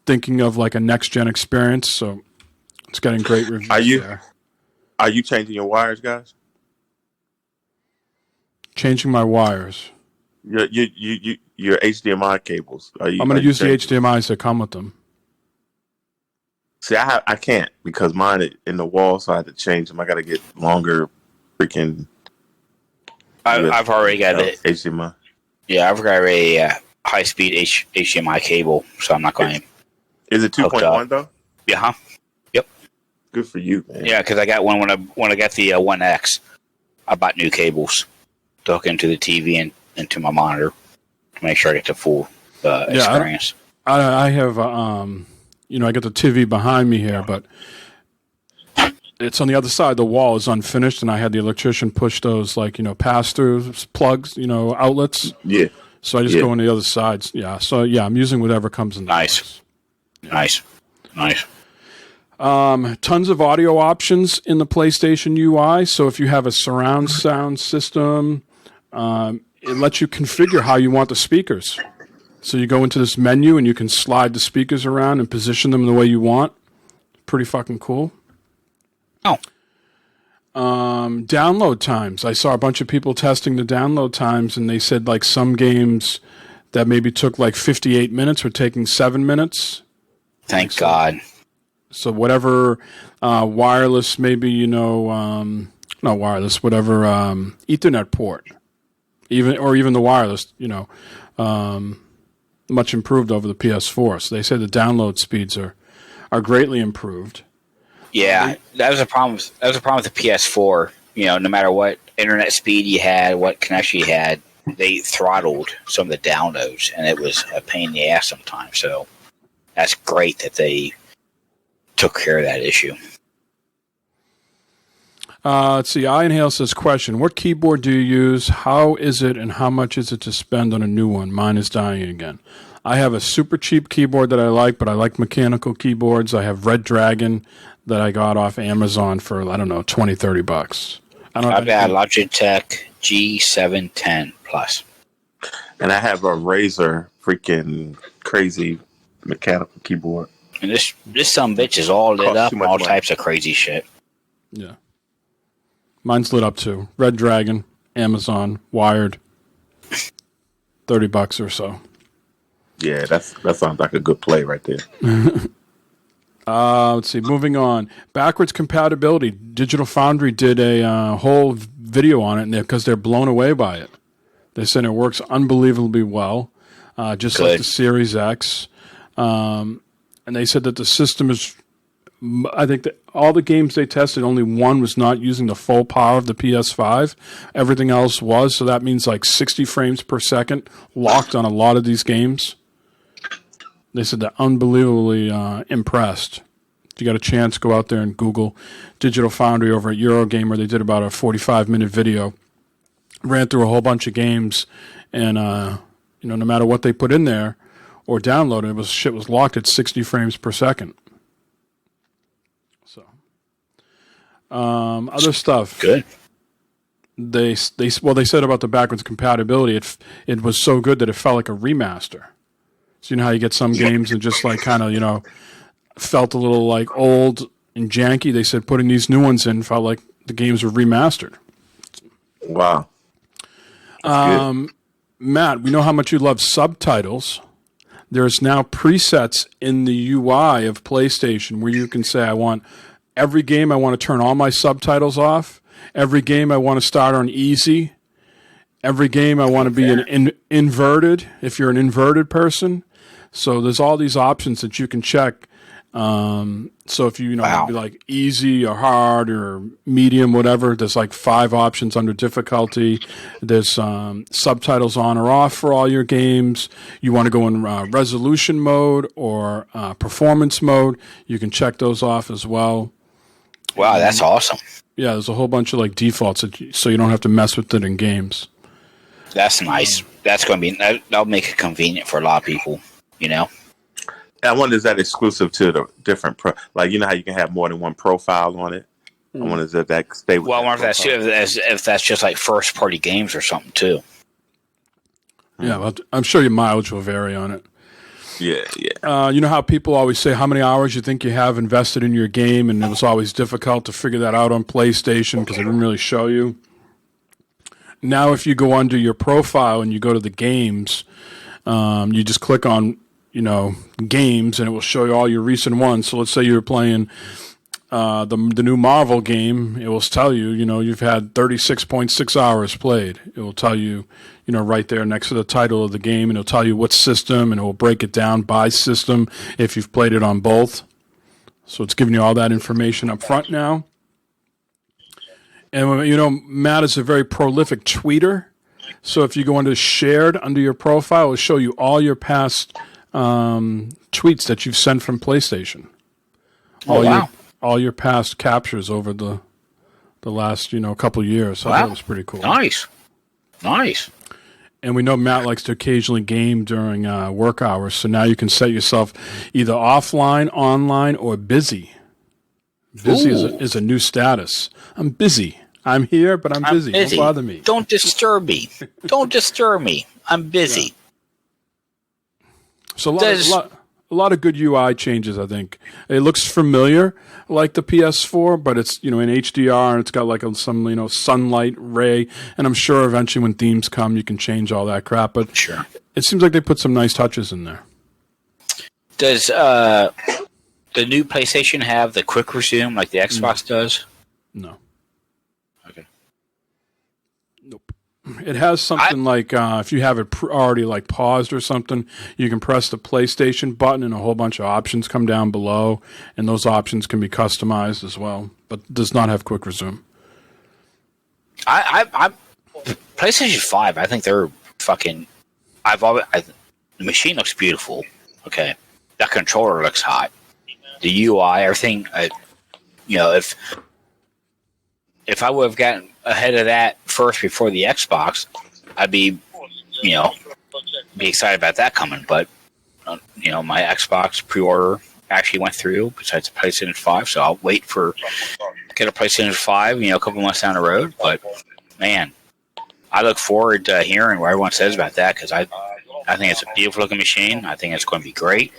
thinking of like a next-gen experience. So it's getting great reviews there. Are you changing your wires, guys? Changing my wires. Your HDMI cables. I'm going to use the HDMIs that come with them. See, I can't because mine in the wall, so I have to change them. I got to get longer freaking. I've already got it. HDMI. Yeah, I've got a high-speed HDMI cable, so I'm not going to. Is it 2.1 though? Yeah. Huh? Yep. Good for you, man. Yeah, because I got one when I got the 1X. I bought new cables to hook into the TV and into my monitor to make sure I get the full experience. I have. I got the TV behind me here, but it's on the other side. The wall is unfinished, and I had the electrician push those, pass-through plugs, outlets. Yeah. So I just go on the other side. Yeah. So, I'm using whatever comes in. Nice. Tons of audio options in the PlayStation UI. So if you have a surround sound system, it lets you configure how you want the speakers. So you go into this menu and you can slide the speakers around and position them the way you want. Pretty fucking cool. Oh. Download times. I saw a bunch of people testing the download times, and they said like some games that maybe took like 58 minutes were taking 7 minutes. Thank God. So whatever wireless, maybe, not wireless, whatever Ethernet port, even the wireless, much improved over the PS4. So they say the download speeds are greatly improved. Yeah, that was a problem. That was a problem with the PS4. No matter what internet speed you had, what connection you had, they throttled some of the downloads, and it was a pain in the ass sometimes. So that's great that they took care of that issue. Let's see. Ian Hale says, question, what keyboard do you use? How is it and how much is it to spend on a new one? Mine is dying again. I have a super cheap keyboard that I like, but I like mechanical keyboards. I have Red Dragon that I got off Amazon for, I don't know, $20-$30. I've got a Logitech G710 Plus. And I have a Razer freaking crazy mechanical keyboard. And this some bitch is all lit up, all types of crazy shit. Yeah. Mine's lit up too. Red Dragon, Amazon, wired, $30 or so. Yeah, that sounds like a good play right there. Let's see. Moving on. Backwards compatibility. Digital Foundry did a whole video on it because they're blown away by it. They said it works unbelievably well, just like the Series X. And they said that the system is. I think that all the games they tested, only one was not using the full power of the PS5. Everything else was. So that means like 60 frames per second locked on a lot of these games. They said they're unbelievably impressed. If you got a chance, go out there and Google Digital Foundry over at Eurogamer. They did about a 45-minute video. Ran through a whole bunch of games. And, no matter what they put in there or downloaded, shit was locked at 60 frames per second. Other stuff. Good. They said about the backwards compatibility, it was so good that it felt like a remaster. So you know how you get some games and just like kind of, felt a little like old and janky. They said putting these new ones in felt like the games were remastered. Wow. Matt, we know how much you love subtitles. There's now presets in the UI of PlayStation where you can say, I want every game I want to turn all my subtitles off. Every game I want to start on easy. Every game I want to be an inverted, if you're an inverted person. So there's all these options that you can check. So if you want to be like easy or hard or medium, whatever, there's like 5 options under difficulty. There's subtitles on or off for all your games. You want to go in resolution mode or performance mode. You can check those off as well. Wow, that's awesome. Yeah, there's a whole bunch of like defaults so you don't have to mess with it in games. That's nice. That's going to be that'll make it convenient for a lot of people. I wonder, is that exclusive to the different how you can have more than one profile on it? I wonder if that stay with. Well, I wonder if that's just like first party games or something too. Yeah, well, I'm sure your mileage will vary on it. Yeah. You know how people always say how many hours you think you have invested in your game, and it was always difficult to figure that out on PlayStation because it didn't really show you. Now, if you go under your profile and you go to the games, you just click on, games, and it will show you all your recent ones. So let's say you're playing the new Marvel game. It will tell you, you've had 36.6 hours played. It will tell you, right there next to the title of the game, and it'll tell you what system, and it will break it down by system if you've played it on both. So it's giving you all that information up front now. And, Matt is a very prolific tweeter. So if you go into shared under your profile, it will show you all your past tweets that you've sent from PlayStation. All your past captures over the last, couple of years. So that was pretty cool. Nice. And we know Matt likes to occasionally game during work hours. So now you can set yourself either offline, online, or busy. Busy is a new status. I'm busy. I'm here, but I'm busy. Don't bother me. Don't disturb me. I'm busy. Yeah. So a lot of good UI changes, I think. It looks familiar like the PS4, but it's, in HDR, and it's got like some, sunlight ray. And I'm sure eventually when themes come, you can change all that crap. But sure, it seems like they put some nice touches in there. Does the new PlayStation have the quick resume like the Xbox does? No. Okay. Nope. It has something like if you have it already like paused or something, you can press the PlayStation button and a whole bunch of options come down below, and those options can be customized as well, but does not have quick resume. I PlayStation 5, I think they're fucking. The machine looks beautiful. Okay, that controller looks hot. The UI, everything. If if I would have gotten ahead of that first before the Xbox, I'd be, be excited about that coming. But my Xbox pre-order actually went through. Besides the PlayStation 5, so I'll wait for get a PlayStation 5. A couple months down the road. But man, I look forward to hearing what everyone says about that because I think it's a beautiful looking machine. I think it's going to be great.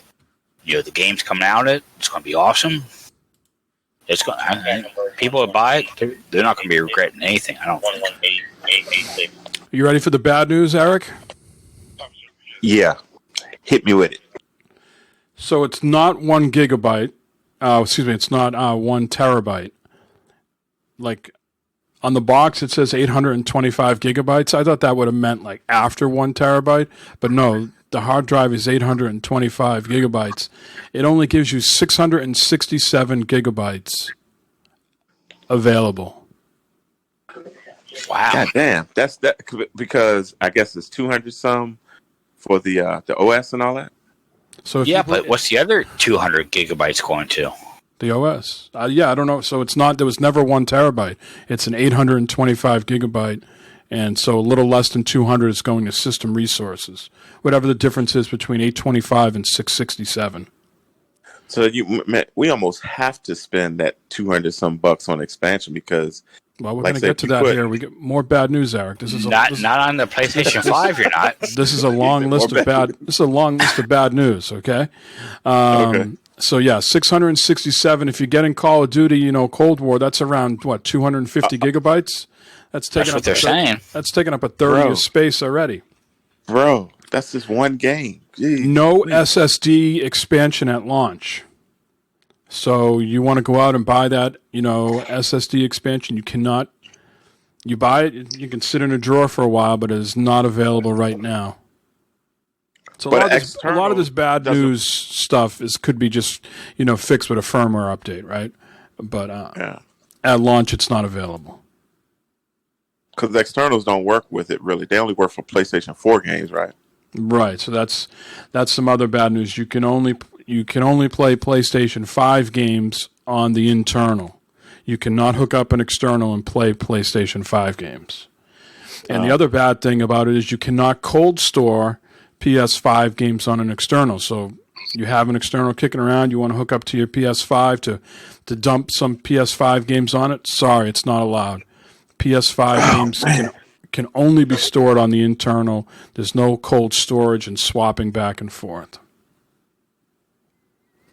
The game's coming out. It's going to be awesome. It's going. People that buy it, they're not going to be regretting anything. I don't think. You ready for the bad news, Eric? Yeah. Hit me with it. So it's not 1 gigabyte. It's not 1 terabyte. Like on the box, it says 825 gigabytes. I thought that would have meant like after 1 terabyte, but no. The hard drive is 825 gigabytes. It only gives you 667 gigabytes available. Wow. God damn. That's that because I guess it's 200 some for the OS and all that. So but what's the other 200 gigabytes going to? The OS. I don't know. So it's not. There was never 1 terabyte. It's an 825 gigabyte, and so a little less than 200 is going to system resources. Whatever the difference is between 825 and 667. So we almost have to spend that 200 some bucks on expansion because. Well, we're going to get to that here. We get more bad news, Eric. This is not on the PlayStation 5. You're not. This is a long list of bad. This is a long list of bad news. Okay. Okay. So yeah, 667. If you're getting Call of Duty, Cold War, that's around 250 gigabytes. That's what they're saying. That's taking up a third of space already. Bro, that's just one game. Jeez. No SSD expansion at launch. So you want to go out and buy that, SSD expansion. You cannot. You buy it, you can sit in a drawer for a while, but it is not available right now. So a lot of this bad news stuff could be just, fixed with a firmware update, right? But at launch, it's not available. Because the externals don't work with it, really. They only work for PlayStation 4 games, right? Right. So that's some other bad news. You can only play PlayStation 5 games on the internal. You cannot hook up an external and play PlayStation 5 games. And the other bad thing about it is you cannot cold store PS5 games on an external. So you have an external kicking around, you want to hook up to your PS5 to dump some PS5 games on it. Sorry, it's not allowed. PS5 games can only be stored on the internal. There's no cold storage and swapping back and forth.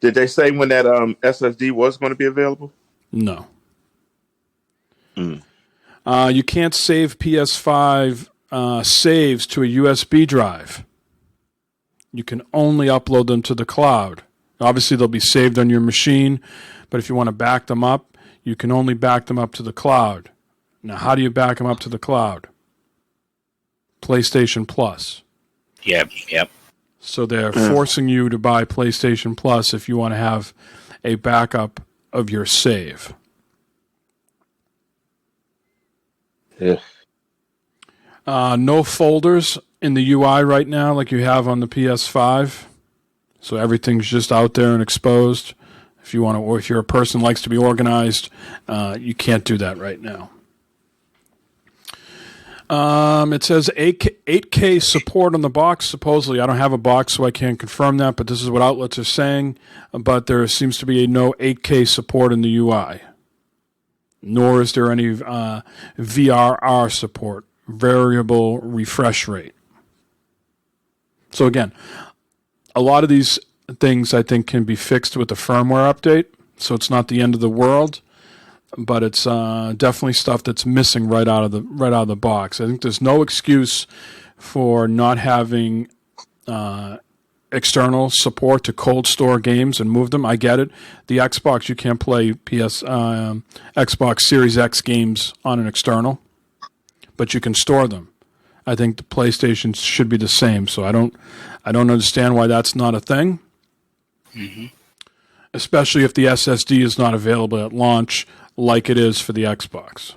Did they say when that SSD was going to be available? No. You can't save PS5 saves to a USB drive. You can only upload them to the cloud. Obviously, they'll be saved on your machine, but if you want to back them up, you can only back them up to the cloud. Now, how do you back them up to the cloud? PlayStation Plus. Yep. So they're forcing you to buy PlayStation Plus if you want to have a backup of your save. Yeah. No folders in the UI right now like you have on the PS5. So everything's just out there and exposed. If you want to, or if you're a person who likes to be organized, you can't do that right now. It says 8K support on the box. Supposedly, I don't have a box, so I can't confirm that, but this is what outlets are saying. But there seems to be no 8K support in the UI. Nor is there any VRR support, variable refresh rate. So again, a lot of these things I think can be fixed with the firmware update, so it's not the end of the world. But it's definitely stuff that's missing right out of the box. I think there's no excuse for not having external support to cold store games and move them. I get it. The Xbox, you can't play Xbox Series X games on an external, but you can store them. I think the PlayStation should be the same. So I don't understand why that's not a thing. Mm-hmm. Especially if the SSD is not available at launch, like it is for the Xbox.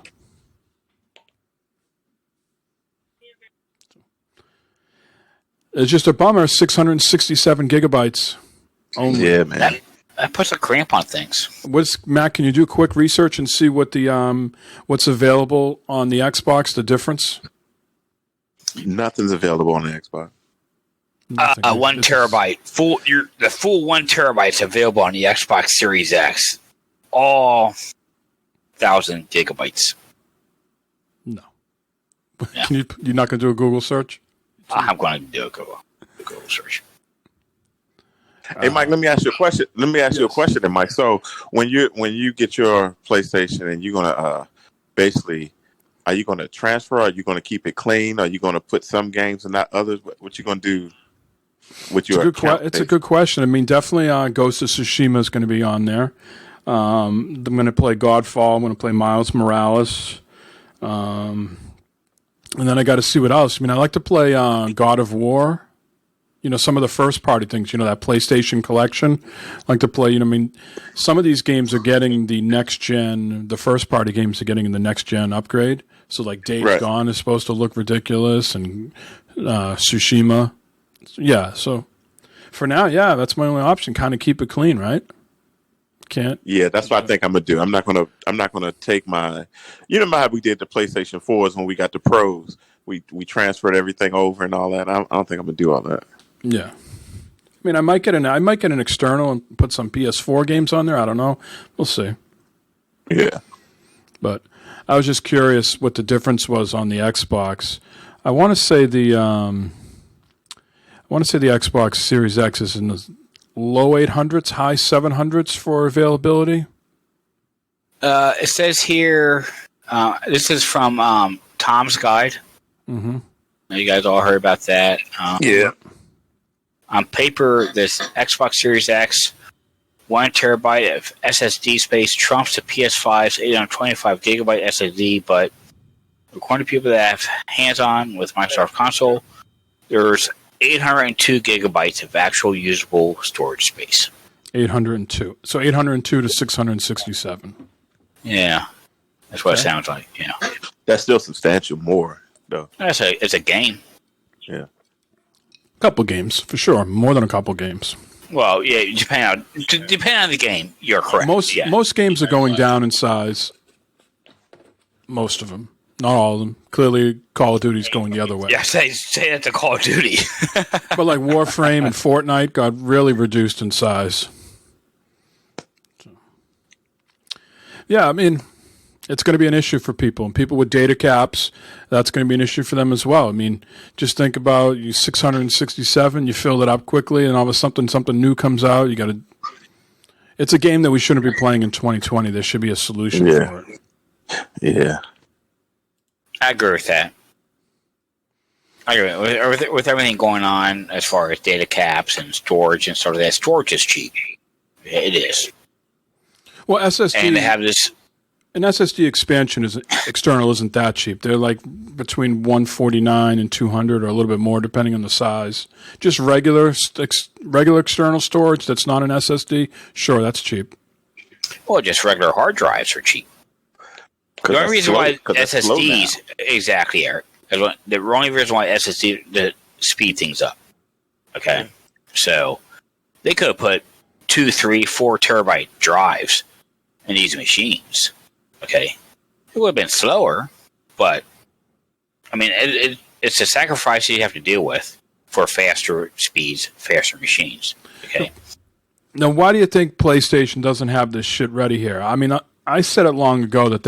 It's just a bummer. 667 gigabytes only. Yeah, man. That puts a cramp on things. Matt? Can you do quick research and see what the what's available on the Xbox? The difference? Nothing's available on the Xbox. 1 terabyte the full 1 terabyte is available on the Xbox Series X. All 1,000 gigabytes. No. Yeah. You're not going to do a Google search? I'm going to do a Google search. Hey, Mike, let me ask you a question. You a question, then, Mike. So when you get your PlayStation and you're gonna basically, are you gonna transfer? Are you gonna keep it clean? Are you gonna put some games and not others? What you gonna do with your account? It's a good question. I mean, definitely Ghost of Tsushima is going to be on there. I'm going to play Godfall. I'm going to play Miles Morales. And then I got to see what else. I mean, I like to play God of War. You know, some of the first party things, you know, that PlayStation collection. I like to play, you know, I mean, some of these games are getting the next gen, the first party games are getting the next gen upgrade. So like Days Gone is supposed to look ridiculous, and Tsushima. Yeah, so for now, that's my only option. Kind of keep it clean, right? Can't. Yeah, that's what I think I'm gonna do. I'm not gonna take my. You know how we did the PlayStation 4s when we got the Pros. We transferred everything over and all that. I don't think I'm gonna do all that. Yeah, I mean, I might get an external and put some PS4 games on there. I don't know. We'll see. Yeah, but I was just curious what the difference was on the Xbox. I want to say the Xbox Series X is in the low 800s, high 700s for availability. It says here, this is from Tom's Guide. Mm-hmm. You guys all heard about that. Yeah. On paper, this Xbox Series X, 1 terabyte of SSD space trumps the PS5's 825 gigabyte SSD, but according to people that have hands-on with Microsoft Console, there's 802 gigabytes of actual usable storage space. 802. So 802 to 667. Yeah. That's what it sounds like, you know. That's still substantial more, though. It's a game. Yeah. Couple games, for sure. More than a couple games. Well, yeah, depending on the game, you're correct. Most games are going down in size. Most of them. Not all of them. Clearly, Call of Duty's going the other way. Yeah, say that to Call of Duty. But like Warframe and Fortnite got really reduced in size. So. Yeah, I mean, it's going to be an issue for people. And people with data caps, that's going to be an issue for them as well. I mean, just think about you 667, you fill it up quickly, and all of a sudden something new comes out. You got to. It's a game that we shouldn't be playing in 2020. There should be a solution for it. Yeah. I agree with that. I agree with everything going on as far as data caps and storage and sort of that. Storage is cheap. It is. Well, SSD and they have this. An SSD expansion external isn't that cheap. They're like between $149 and $200, or a little bit more depending on the size. Just regular external storage that's not an SSD, sure, that's cheap. Well, just regular hard drives are cheap. The only reason why SSDs exactly, Eric. The only reason why SSD to speed things up. Okay, so they could have put 2, 3, 4 terabyte drives in these machines. Okay, it would have been slower, but I mean, it's a sacrifice you have to deal with for faster speeds, faster machines. Okay. Now, why do you think PlayStation doesn't have this shit ready here? I mean, I said it long ago that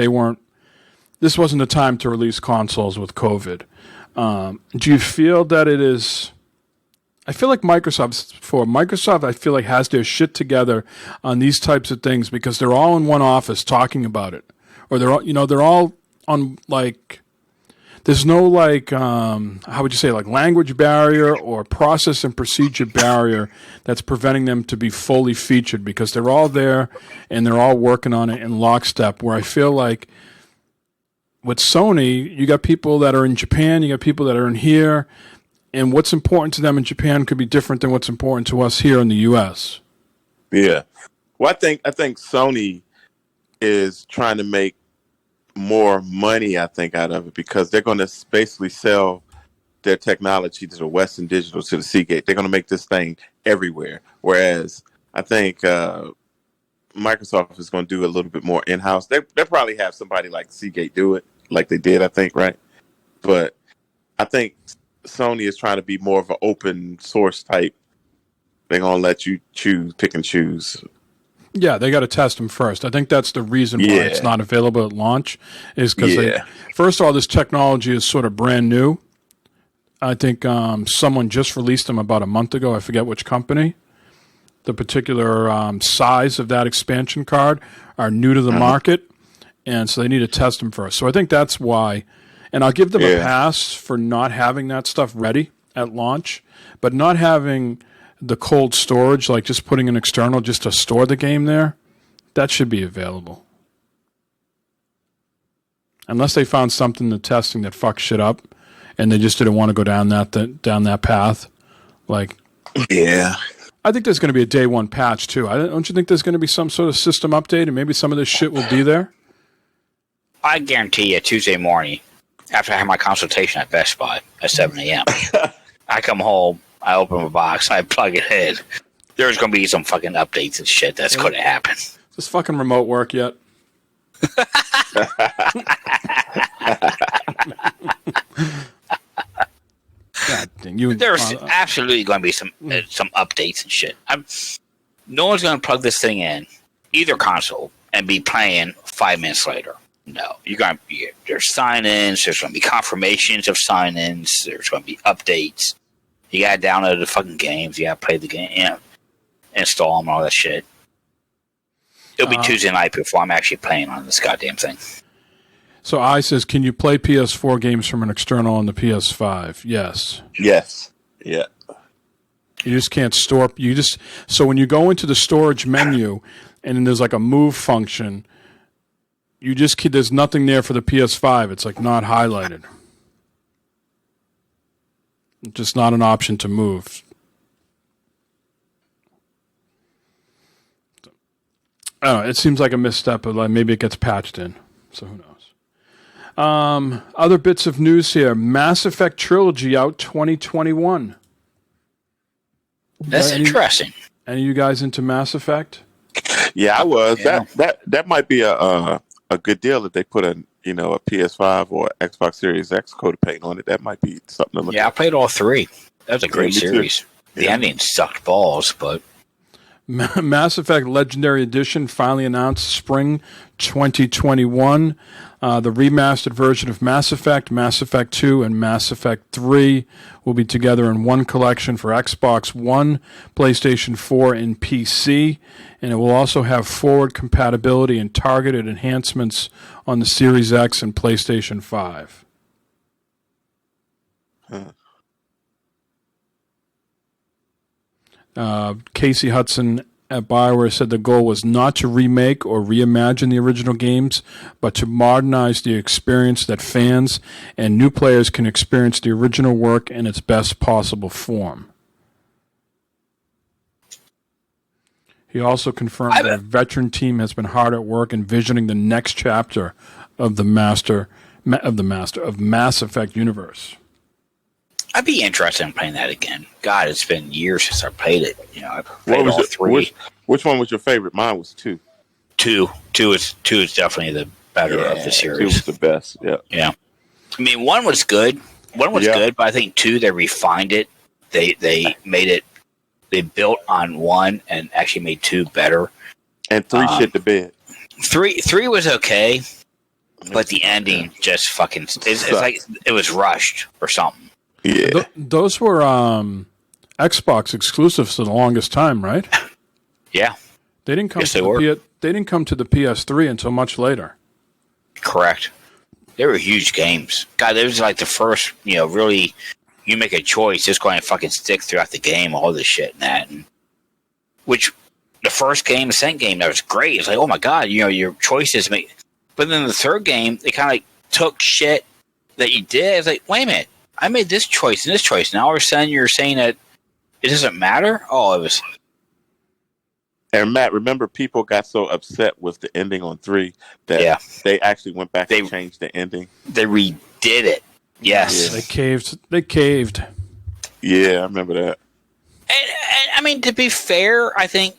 this wasn't the time to release consoles with COVID. Do you feel that it is? I feel like Microsoft, I feel like has their shit together on these types of things because they're all in one office talking about it, or they're all on like. There's no like how would you say, like language barrier or process and procedure barrier that's preventing them to be fully featured because they're all there and they're all working on it in lockstep. Where I feel like with Sony, you got people that are in Japan, you got people that are in here, and what's important to them in Japan could be different than what's important to us here in the U.S. Yeah. Well, I think Sony is trying to make more money, I think, out of it because they're going to basically sell their technology to the Western Digital, to the Seagate. They're going to make this thing everywhere. Whereas I think Microsoft is going to do a little bit more in-house. They probably have somebody like Seagate do it, like they did, I think, right? But I think Sony is trying to be more of an open source type. They're going to let you pick and choose. Yeah, they got to test them first. I think that's the reason why it's not available at launch, is because first of all, this technology is sort of brand new. I think someone just released them about a month ago. I forget which company. The particular size of that expansion card are new to the market, and so they need to test them first. So I think that's why. And I'll give them a pass for not having that stuff ready at launch, but not having the cold storage, like just putting an external just to store the game there, that should be available. Unless they found something in the testing that fucked shit up, and they just didn't want to go down that path. Like, I think there's going to be a day one patch too. Don't you think there's going to be some sort of system update, and maybe some of this shit will be there? I guarantee you, Tuesday morning, after I have my consultation at Best Buy at 7 a.m., I come home, I open my box, I plug it in. There's going to be some fucking updates and shit that's going to happen. Is this fucking remote work yet? God dang, there's absolutely going to be some updates and shit. No one's going to plug this thing in, either console, and be playing 5 minutes later. No, there's sign-ins. There's going to be confirmations of sign-ins. There's going to be updates. You got to download the fucking games. You got to play the game, install them, all that shit. It'll be Tuesday night before I'm actually playing on this goddamn thing. So I says, can you play PS4 games from an external on the PS5? Yes. Yes. Yeah. You just can't store. So when you go into the storage menu and then there's like a move function, there's nothing there for the PS5. It's like not highlighted. Just not an option to move. I don't know. It seems like a misstep, but like maybe it gets patched in. So who knows? Other bits of news here. Mass Effect Trilogy out 2021. That's interesting. Any of you guys into Mass Effect? Yeah, I was. Yeah. That might be a good deal if they put a PS5 or Xbox Series X coat of paint on it. That might be something to look at. I played all 3. That was a great series. The ending sucked balls, but Mass Effect Legendary Edition finally announced spring 2021. The remastered version of Mass Effect 2, and Mass Effect 3 will be together in one collection for Xbox One, PlayStation 4, and PC. And it will also have forward compatibility and targeted enhancements on the Series X and PlayStation 5. Casey Hudson at BioWare said the goal was not to remake or reimagine the original games, but to modernize the experience that fans and new players can experience the original work in its best possible form. He also confirmed that a veteran team has been hard at work envisioning the next chapter of the Mass Effect universe. I'd be interested in playing that again. God, it's been years since I played it. I've played all 3. Which one was your favorite? Mine was 2. 2 is definitely the better of the series. 2 was the best. Yeah. I mean, 1 was good. 1 was good, but I think 2, they refined it. They made it. They built on 1 and actually made 2 better. And 3 shit the bed. 3 was okay, but the ending just fucking. It's like it was rushed or something. Yeah, those were Xbox exclusives for the longest time, right? Yeah, they didn't come. They didn't come to the PS3 until much later. Correct. They were huge games. God, it was like the first. Really, you make a choice, it's going to fucking stick throughout the game. All this shit and that, which the first game, the second game, that was great. It's like, oh my god, your choices make. But then the third game, they kind of like took shit that you did. It's like, wait a minute. I made this choice and this choice. Now all of a sudden you're saying that it doesn't matter? Oh, it was. And Matt, remember people got so upset with the ending on 3 that they actually went back and changed the ending. They redid it. Yes. Yeah. They caved. Yeah, I remember that. And I mean, to be fair, I think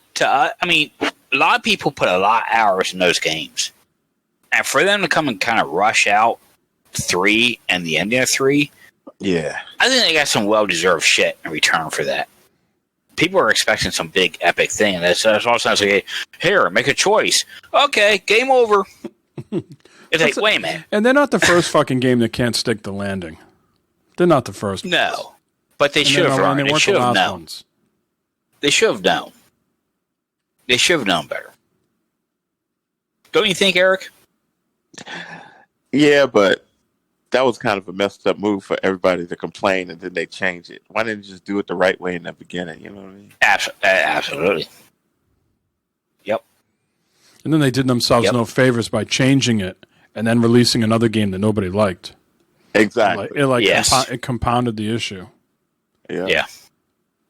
a lot of people put a lot of hours in those games. And for them to come and kind of rush out 3 and the ending of 3, Yeah. I think they got some well-deserved shit in return for that. People are expecting some big epic thing, and that's all sounds like, here, make a choice. Okay, game over. It's like, wait a minute. And they're not the first fucking game that can't stick the landing. They're not the first. No. But they should have learned. They should have known. They should have known. They should have known better. Don't you think, Eric? Yeah, but that was kind of a messed up move for everybody to complain, and then they change it. Why didn't you just do it the right way in the beginning? You know what I mean? Absolutely. Yep. And then they did themselves no favors by changing it and then releasing another game that nobody liked. Exactly. It compounded the issue. Yeah.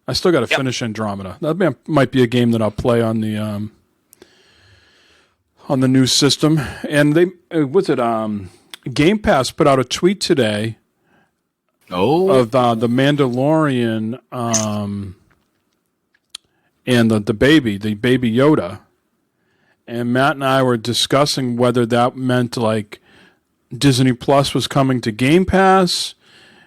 I still got to finish Andromeda. That might be a game that I'll play on the new system. And they Game Pass put out a tweet today of the Mandalorian and the baby Yoda. And Matt and I were discussing whether that meant like Disney Plus was coming to Game Pass.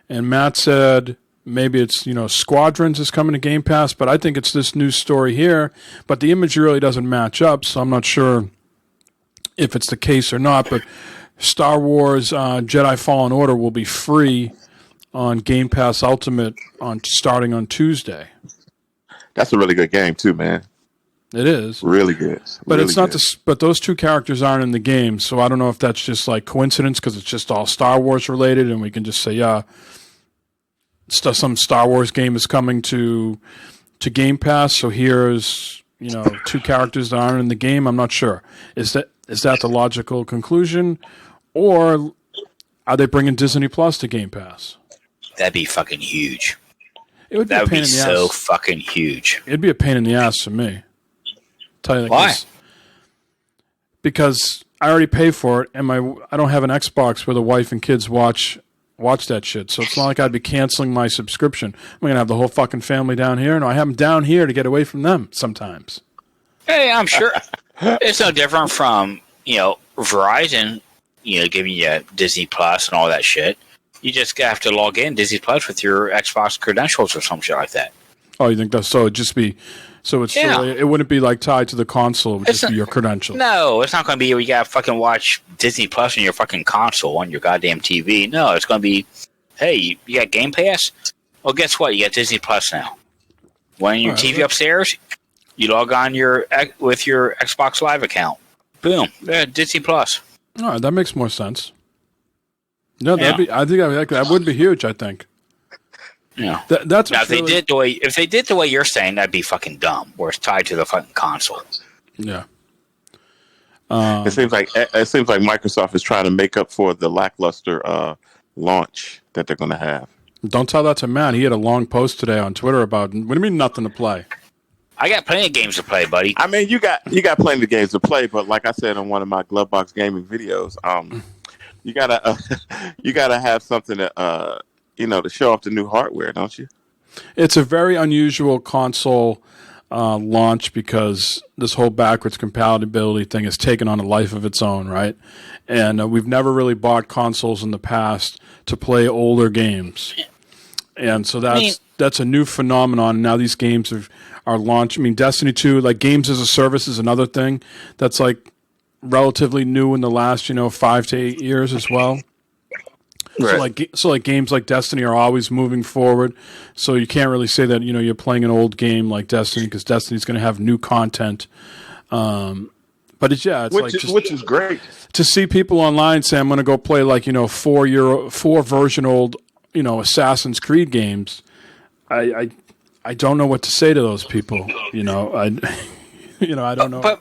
And Matt said maybe it's, Squadrons is coming to Game Pass, but I think it's this new story here. But the image really doesn't match up, so I'm not sure if it's the case or not. But Star Wars Jedi Fallen Order will be free on Game Pass Ultimate starting on Tuesday. That's a really good game too, man. It is really good, but really it's not but those two characters aren't in the game, so I don't know if that's just like coincidence because it's just all Star Wars related, and we can just say, some Star Wars game is coming to Game Pass, so here's two characters that aren't in the game. I'm not sure. Is that the logical conclusion, or are they bringing Disney Plus to Game Pass? That'd be fucking huge. It would be that would be so fucking huge. It'd be a pain in the ass for me. Tell you why? Because I already pay for it, and I don't have an Xbox where the wife and kids watch that shit. So it's not like I'd be canceling my subscription. I'm gonna have the whole fucking family down here. No, I have them down here to get away from them sometimes. Hey, I'm sure it's no different from Verizon, giving you Disney Plus and all that shit. You just have to log in Disney Plus with your Xbox credentials or some shit like that. Oh, you think that's so? It'd just be so it's it wouldn't be like tied to the console. It would just be your credentials. No, it's not going to be you got to fucking watch Disney Plus on your fucking console on your goddamn TV. No, it's going to be, hey, you got Game Pass? Well, guess what? You got Disney Plus now. When your TV upstairs, you log on with your Xbox Live account. Boom, Disney Plus. All right, that makes more sense. No, I think that would be huge. I think. Yeah, that's now if they did the way you're saying, that'd be fucking dumb. Where it's tied to the fucking console. Yeah. It seems like Microsoft is trying to make up for the lackluster launch that they're going to have. Don't tell that to Matt. He had a long post today on Twitter about what do you mean nothing to play? I got plenty of games to play, buddy. I mean, you got plenty of games to play, but like I said on one of my Glovebox gaming videos, you gotta have something to to show off the new hardware, don't you? It's a very unusual console launch because this whole backwards compatibility thing has taken on a life of its own, right? And we've never really bought consoles in the past to play older games, and so that's a new phenomenon. Now these games are launched. I mean, Destiny 2, like games as a service, is another thing that's like relatively new in the last 5 to 8 years as well. Right. So like games like Destiny are always moving forward. So you can't really say that you're playing an old game like Destiny because Destiny's going to have new content. But which is great to see people online say I'm going to go play like 4 version old Assassin's Creed games. I don't know what to say to those people. I don't know.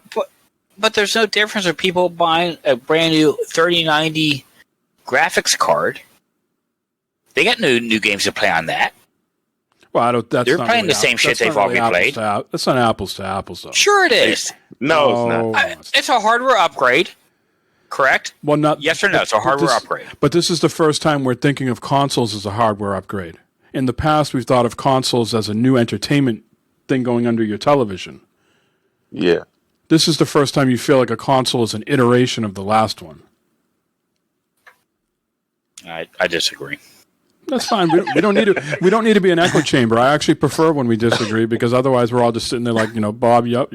But there's no difference of people buying a brand new 3090 graphics card. They got new games to play on that. Well, they're playing the same shit they've already played. That's not apples to apples, though. Sure, it is. No, it's not. It's a hardware upgrade, correct? Well, not yes or no. It's a hardware upgrade. But this is the first time we're thinking of consoles as a hardware upgrade. In the past, we've thought of consoles as a new entertainment thing going under your television. Yeah. This is the first time you feel like a console is an iteration of the last one. I disagree. That's fine. We don't need to. We don't need to be an echo chamber. I actually prefer when we disagree because otherwise we're all just sitting there like, Bob. Yep.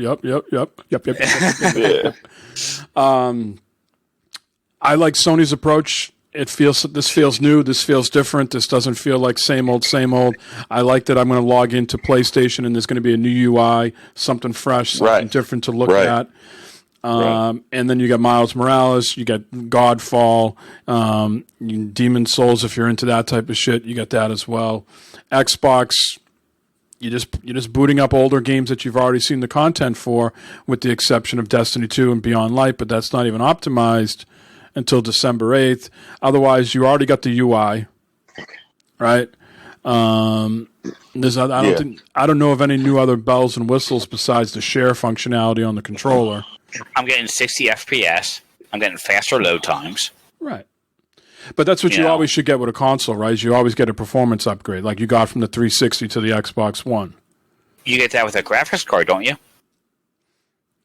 I like Sony's approach. This feels new. This feels different. This doesn't feel like same old, same old. I like that I'm going to log into PlayStation and there's going to be a new UI, something fresh, something different to look at. And then you got Miles Morales, you got Godfall, Demon Souls. If you're into that type of shit, you got that as well. Xbox, you're just booting up older games that you've already seen the content for, with the exception of Destiny 2 and Beyond Light, but that's not even optimized until December 8th. Otherwise, you already got the UI, right? I don't know of any new other bells and whistles besides the share functionality on the controller. I'm getting 60 FPS. I'm getting faster load times. Right. But that's what you always should get with a console, right? You always get a performance upgrade, like you got from the 360 to the Xbox One. You get that with a graphics card, don't you?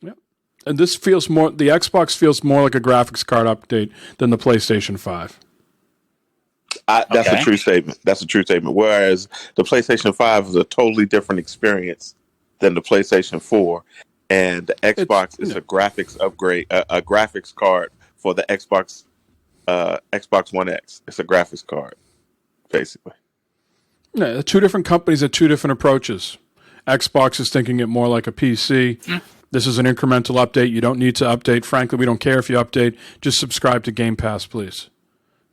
Yep. And the Xbox feels more like a graphics card update than the PlayStation 5. That's a true statement. Whereas the PlayStation 5 is a totally different experience than the PlayStation 4. And the Xbox is a graphics upgrade, a graphics card for the Xbox One X. It's a graphics card, basically. Yeah, two different companies have two different approaches. Xbox is thinking it more like a PC. This is an incremental update. You don't need to update. Frankly, we don't care if you update. Just subscribe to Game Pass, please.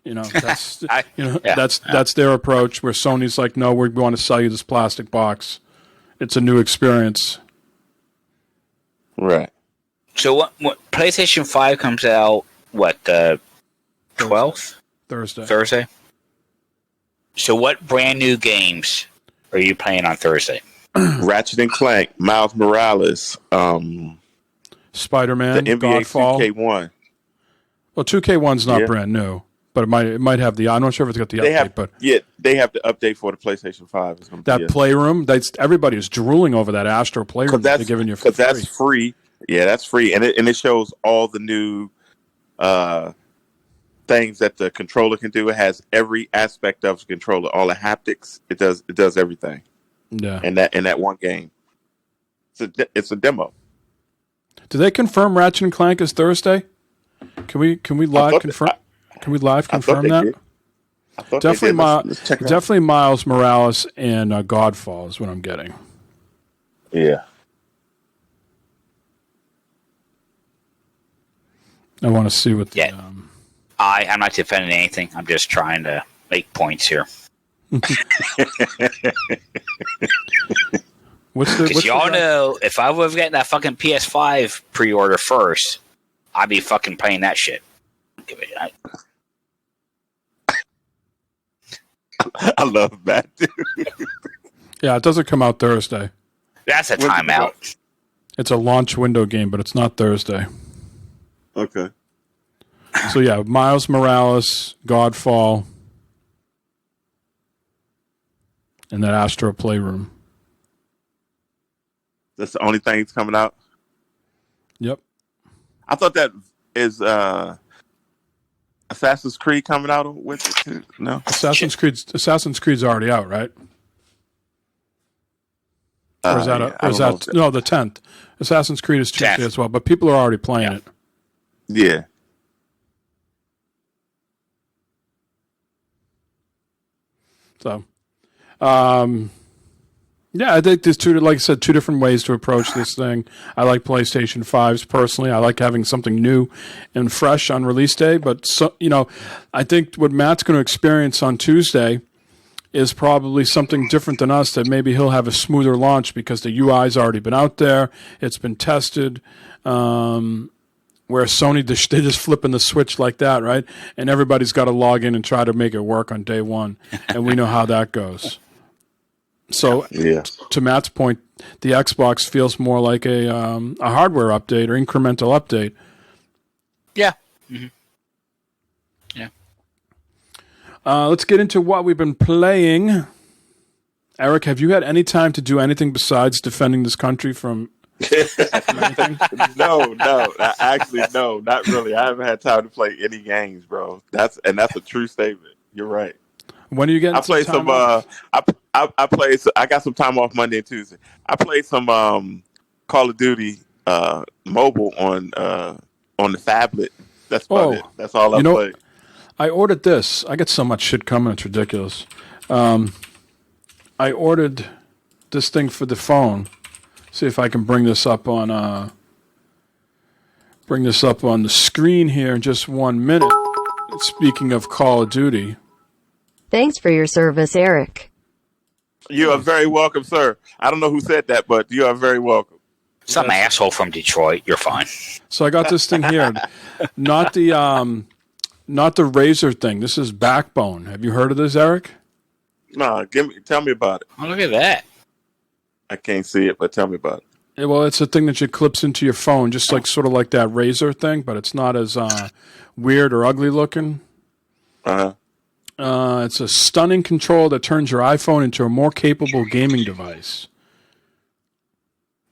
That's that's their approach. Where Sony's like, no, we want to sell you this plastic box. It's a new experience. Right. So what PlayStation 5 comes out, the 12th? Thursday. So what brand new games are you playing on Thursday? Ratchet and Clank, Miles Morales, Spider-Man, the NBA Godfall. 2K1. Well, 2K1's not brand new, but it might have I'm not sure if it's got the update. But they have the update for the PlayStation 5. That Playroom, everybody is drooling over that Astro Playroom that they're giving you for free. That's free. Yeah, that's free, and it shows all the new things that the controller can do. It has every aspect of the controller, all the haptics. It does everything. Yeah, in that one game. It's a demo. Did they confirm Ratchet and Clank is Thursday? Can we live confirm? Can we live confirm that? Definitely Miles Morales and Godfall is what I'm getting. Yeah. I want to see what. I'm not defending anything. I'm just trying to make points here. Because y'all know, if I would have gotten that fucking PS5 pre-order first, I'd be fucking playing that shit. I love that. Yeah, it doesn't come out Thursday. That's a timeout. It's a launch window game, but it's not Thursday. Okay. So yeah, Miles Morales, Godfall, and that Astro Playroom. That's the only thing that's coming out? Yep. I thought that is Assassin's Creed coming out with it too. No? Assassin's Creed's already out, right? Or is that no, the 10th. Assassin's Creed is Tuesday as well, but people are already playing it. Yeah. So, yeah, I think there's like I said, two different ways to approach this thing. I like PlayStation 5s personally. I like having something new and fresh on release day. But I think what Matt's going to experience on Tuesday is probably something different than us. That maybe he'll have a smoother launch because the UI's already been out there. It's been tested. Where Sony, they're just flipping the switch like that, right? And everybody's got to log in and try to make it work on day one. And we know how that goes. So, to Matt's point, the Xbox feels more like a hardware update or incremental update. Yeah. Mm-hmm. Yeah. Let's get into what we've been playing. Eric, have you had any time to do anything besides defending this country from No, actually, no, not really. I haven't had time to play any games, bro. That's a true statement. You're right. When are you getting? I played some. I played. I got some time off Monday and Tuesday. I played some Call of Duty mobile on the phablet. That's about it. That's all I played. I ordered this. I get so much shit coming. It's ridiculous. I ordered this thing for the phone. See if I can bring this up on the screen here in just 1 minute. Speaking of Call of Duty. Thanks for your service, Eric. You are very welcome, sir. I don't know who said that, but you are very welcome. Some asshole from Detroit. You're fine. So I got this thing here. Not the Razer thing. This is Backbone. Have you heard of this, Eric? No, tell me about it. Oh, look at that. I can't see it, but tell me about it. Well, it's a thing that you clips into your phone, just like sort of like that Razer thing, but it's not as weird or ugly looking. It's a stunning control that turns your iPhone into a more capable gaming device.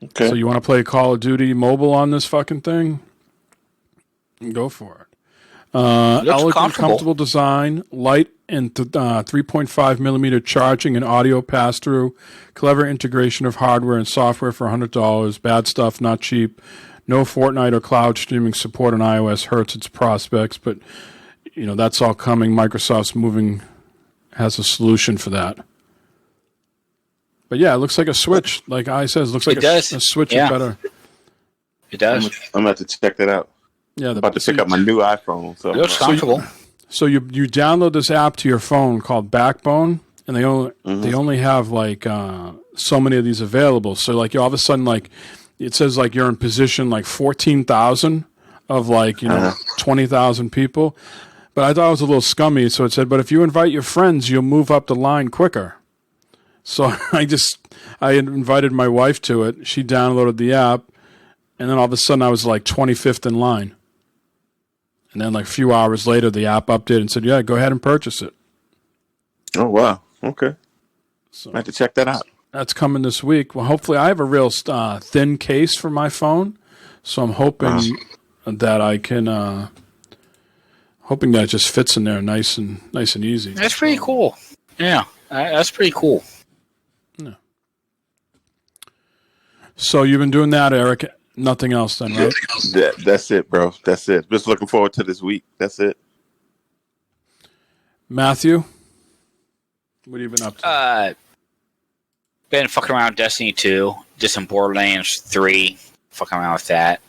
Okay. So you want to play Call of Duty mobile on this fucking thing? Go for it. Elegant, comfortable design, light and 3.5 millimeter charging and audio pass-through, clever integration of hardware and software for $100. Bad stuff, not cheap. No Fortnite or cloud streaming support on iOS hurts its prospects, but that's all coming. Microsoft's has a solution for that. But yeah, it looks like a Switch. Like I says, looks like a Switch is better. It does. I'm going to have to check that out. Yeah, I'm about to pick up my new iPhone. So it looks comfortable. So you download this app to your phone called Backbone, and they only have like so many of these available. So like all of a sudden like it says like you're in position like 14,000 of like 20,000 people. But I thought it was a little scummy, so it said, but if you invite your friends, you'll move up the line quicker. So I invited my wife to it. She downloaded the app, and then all of a sudden I was like 25th in line. And then like a few hours later, the app updated and said, yeah, go ahead and purchase it. Oh, wow. Okay. So I have to check that out. That's coming this week. Well, hopefully I have a real thin case for my phone, so I'm hoping that I can... hoping that it just fits in there nice and easy. That's pretty cool. Yeah, that's pretty cool. Yeah. So you've been doing that, Eric. Nothing else then, right? That's it, bro. That's it. Just looking forward to this week. That's it. Matthew, what have you been up to? Been fucking around with Destiny 2, did some Borderlands 3, fucking around with that.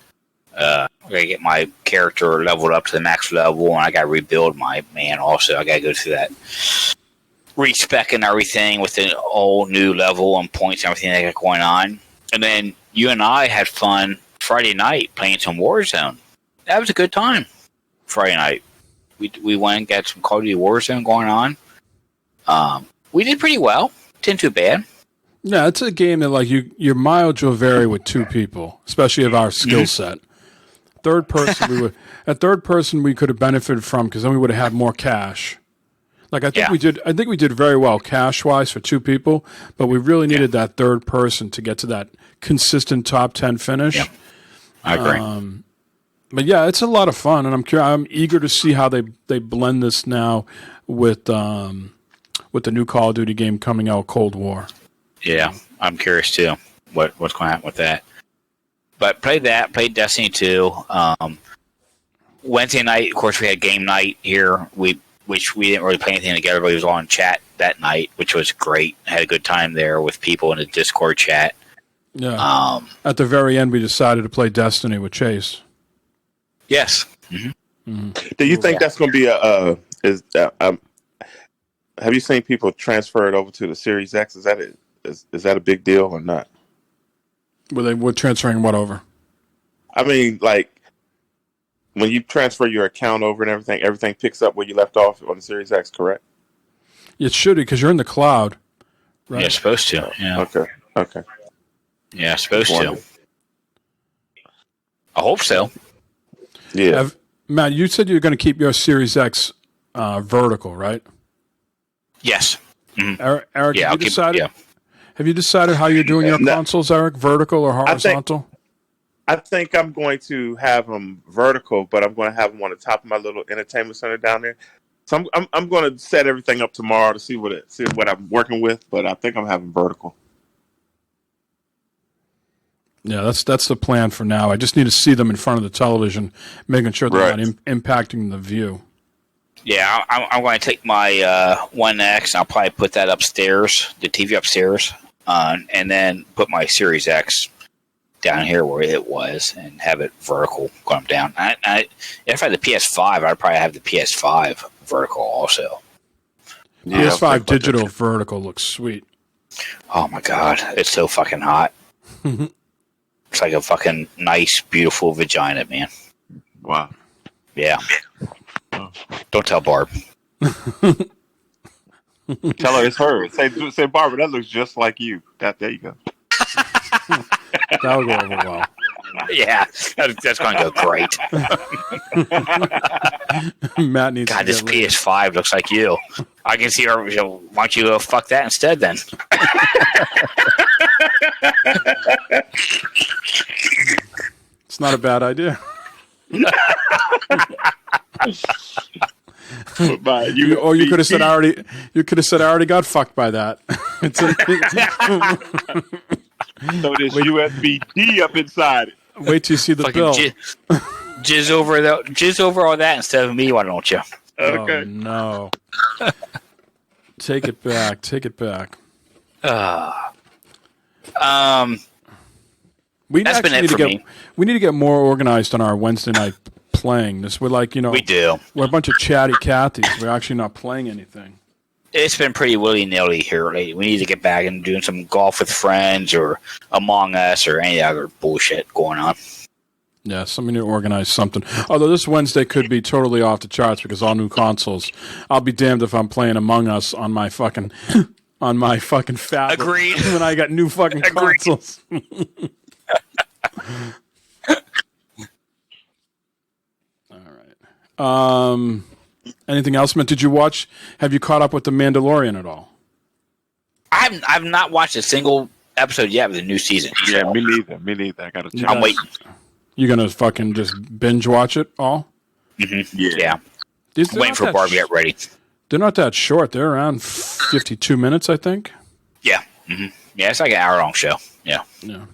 I gotta get my character leveled up to the max level, and I gotta rebuild my man also. I gotta go through that respec and everything with an all new level and points and everything that got going on. And then you and I had fun Friday night playing some Warzone. That was a good time. Friday night. We went and got some Call of Duty Warzone going on. We did pretty well. Didn't too bad. Yeah, it's a game that like your mileage will vary with two people, especially of our skill set. Third person we could have benefited from because then we would have had more cash. Like I think we did very well cash wise for two people, but we really needed that third person to get to that consistent top 10 finish. Yeah. I agree. But yeah, it's a lot of fun, and I'm eager to see how they blend this now with the new Call of Duty game coming out, Cold War. Yeah, I'm curious too. What's going to happen with that? But played Destiny 2. Wednesday night, of course, we had game night here. Which we didn't really play anything together, but we was on chat that night, which was great. I had a good time there with people in the Discord chat. Yeah. At the very end, we decided to play Destiny with Chase. Yes. Mm-hmm. Mm-hmm. Do you think that's going to be have you seen people transfer it over to the Series X? Is that a big deal or not? Were transferring what over? I mean, like, when you transfer your account over and everything picks up where you left off on the Series X, correct? It should, because you're in the cloud, right? Yeah, it's supposed to. Yeah. Okay. Yeah, it's supposed to. I hope so. Yeah. Matt, you said you're going to keep your Series X vertical, right? Yes. Mm-hmm. Eric, Have you decided how you're doing your consoles, Eric? Vertical or horizontal? I think I'm going to have them vertical, but I'm going to have them on the top of my little entertainment center down there. So I'm going to set everything up tomorrow to see what I'm working with, but I think I'm having vertical. Yeah, that's the plan for now. I just need to see them in front of the television, making sure they're not impacting the view. Yeah, I'm going to take my One X. I'll probably put that upstairs, the TV upstairs, and then put my Series X down here where it was, and have it vertical going down. If I had the PS5, I'd probably have the PS5 vertical also. Yeah, PS5 digital vertical looks sweet. Oh my god, it's so fucking hot. It's like a fucking nice, beautiful vagina, man. Wow. Yeah. Don't tell Barb. Tell her it's her. Say, Barbara, that looks just like you. There you go. That'll go over well. Yeah, that's going to go great. Matt needs God, to this get laid. PS5 looks like you. I can see her. Why don't you go fuck that instead then? It's not a bad idea. You could have said I already. You could have said I already got fucked by that. So there's USB-D up inside it. Wait till you see the Fucking bill. Jizz over all that instead of me. Why don't you? Okay. Oh, no. Take it back. Take it back. We That's been actually it for me. We need to get more organized on our Wednesday night playing. We're like, We do. We're a bunch of chatty Cathys. We're actually not playing anything. It's been pretty willy-nilly here lately. We need to get back and doing some golf with friends or Among Us or any other bullshit going on. Yeah, somebody need to organize something. Although this Wednesday could be totally off the charts because all new consoles. I'll be damned if I'm playing Among Us on my fucking fat. Agreed. When I got new fucking Agreed. consoles. All right. Anything else, man? Have you caught up with The Mandalorian at all? I've not watched a single episode yet of the new season. Yeah, me neither. I got to check. I'm waiting. You gonna fucking just binge watch it all? Mm-hmm. Yeah. Yeah. I'm waiting for Barbie to get ready. They're not that short. They're around 52 minutes, I think. Yeah. Mm-hmm. Yeah, it's like an hour-long show. Yeah. Yeah.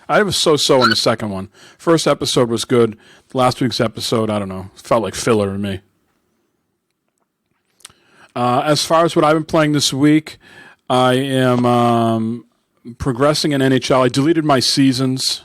I was so-so in the second one. First episode was good. Last week's episode, I don't know, felt like filler to me. As far as what I've been playing this week, I am progressing in NHL. I deleted my seasons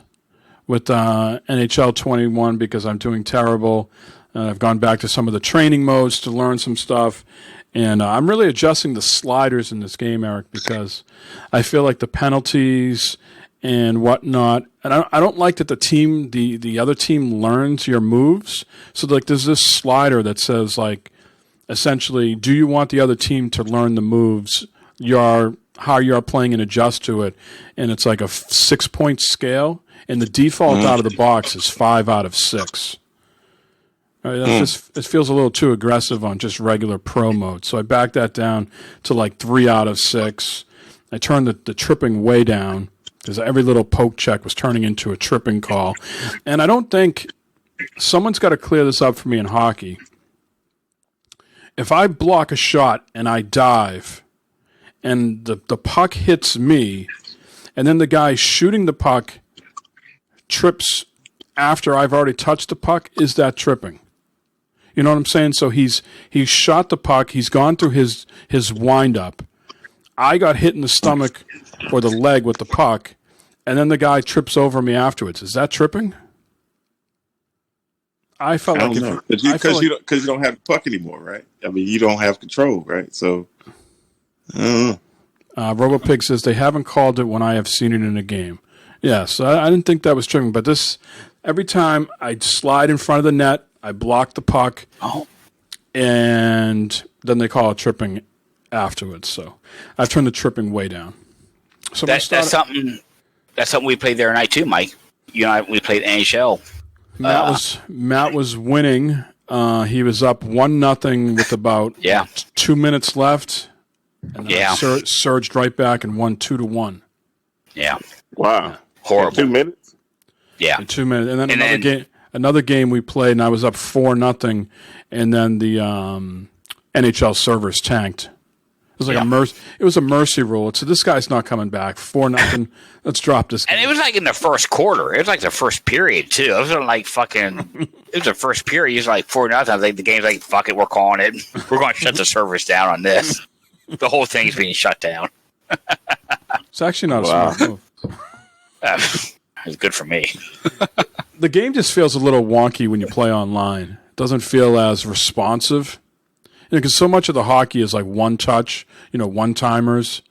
with NHL 21 because I'm doing terrible. I've gone back to some of the training modes to learn some stuff. And I'm really adjusting the sliders in this game, Eric, because I feel like the penalties and whatnot. And I don't like that the other team learns your moves. So like there's this slider that says like, essentially, do you want the other team to learn the moves, how you're playing and adjust to it? And it's like a 6-point scale. And the default out of the box is 5 out of 6. It feels a little too aggressive on just regular pro mode. So I backed that down to like 3 out of 6. I turned the tripping way down because every little poke check was turning into a tripping call. And I don't think someone's got to clear this up for me in hockey. If I block a shot and I dive and the puck hits me and then the guy shooting the puck trips after I've already touched the puck, is that tripping? You know what I'm saying? So he's shot the puck. He's gone through his wind-up. I got hit in the stomach or the leg with the puck, and then the guy trips over me afterwards. Is that tripping? I felt I don't know. Because you don't have the puck anymore, right? I mean, you don't have control, right? So, I don't know. RoboPig says they haven't called it when I have seen it in a game. Yeah, so I didn't think that was tripping. But every time I slide in front of the net, I block the puck, and then they call it tripping afterwards. So I've turned the tripping way down. So that's something we played the other night too, Mike. You and I, we played NHL. Matt was winning. He was up 1-0 with about 2 minutes left, And then I surged right back and won 2-1. Yeah. Wow. Horrible. In 2 minutes? Yeah. In 2 minutes. And then another game we played, and I was up 4-0, and then the NHL servers tanked. It was like it was a mercy rule. So this guy's not coming back. 4-0. Let's drop this game. And it was like in the first quarter. It was like the first period too. It wasn't like fucking. It was the first period. It was like 4-0. I think the game's like, fuck it, we're calling it. We're going to shut the servers down on this. The whole thing's being shut down. It's actually not a smart move. It's good for me. The game just feels a little wonky when you play online. It doesn't feel as responsive. Because so much of the hockey is like one touch, one-timers,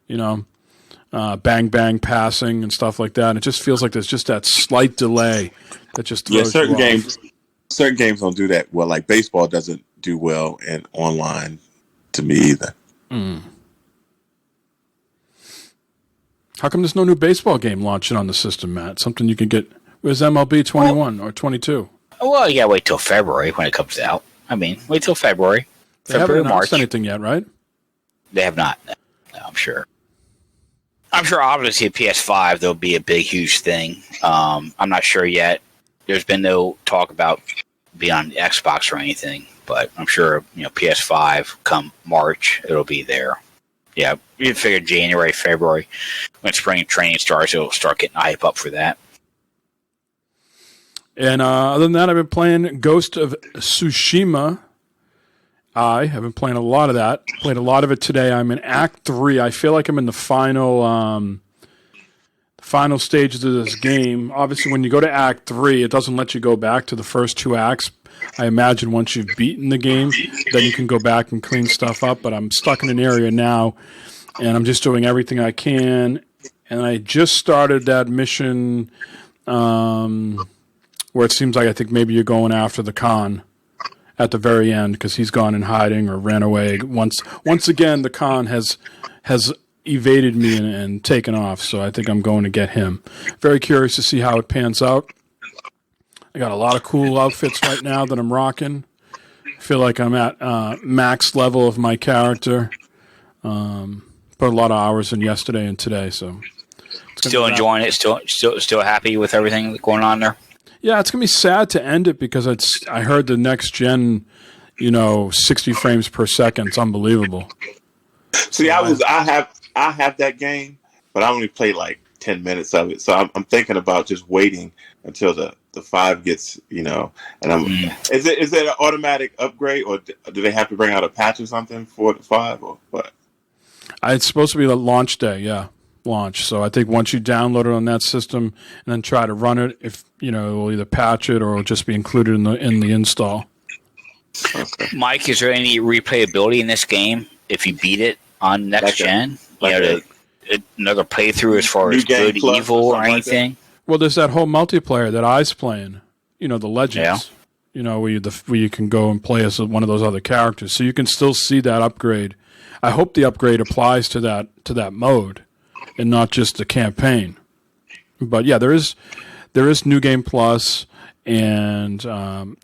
bang, bang passing and stuff like that. And it just feels like there's just that slight delay that just throws certain you off. Certain games don't do that well. Like baseball doesn't do well in online to me either. Mm. How come there's no new baseball game launching on the system, Matt? Something you can get. Where's MLB 21 or 22? Well, you got to wait till February when it comes out. I mean, wait till February. They haven't announced anything yet, right? They have not. No, I'm sure. I'm sure obviously at PS5 there'll be a big, huge thing. I'm not sure yet. There's been no talk about being on Xbox or anything, but I'm sure, PS5 come March, it'll be there. Yeah, you figure January, February, when spring training starts, it'll start getting hype up for that. And other than that, I've been playing Ghost of Tsushima. I have been playing a lot of that. Played a lot of it today. I'm in Act 3. I feel like I'm in the final stages of this game. Obviously, when you go to Act 3, it doesn't let you go back to the first 2 acts. I imagine once you've beaten the game, then you can go back and clean stuff up. But I'm stuck in an area now, and I'm just doing everything I can. And I just started that mission where it seems like I think maybe you're going after the Khan at the very end because he's gone in hiding or ran away. Once again, the Khan has evaded me and taken off, so I think I'm going to get him. Very curious to see how it pans out. I got a lot of cool outfits right now that I'm rocking. I feel like I'm at max level of my character. Put a lot of hours in yesterday and today, so still enjoying it. Still happy with everything going on there. Yeah, it's gonna be sad to end it because I heard the next gen, 60 frames per second. It's unbelievable. See, I have that game, but I only played like 10 minutes of it. So I'm thinking about just waiting until the 5 gets, and is it an automatic upgrade or do they have to bring out a patch or something for the 5 or what? It's supposed to be the launch day, yeah. Launch. So I think once you download it on that system and then try to run it, if it will either patch it or it'll just be included in the install. Okay. Mike, is there any replayability in this game if you beat it on next gen? Another playthrough as far as good, evil, or anything? Well, there's that whole multiplayer that I's playing. The Legends. Yeah. Where you can go and play as one of those other characters, so you can still see that upgrade. I hope the upgrade applies to that mode and not just the campaign. But yeah, there is New Game Plus, and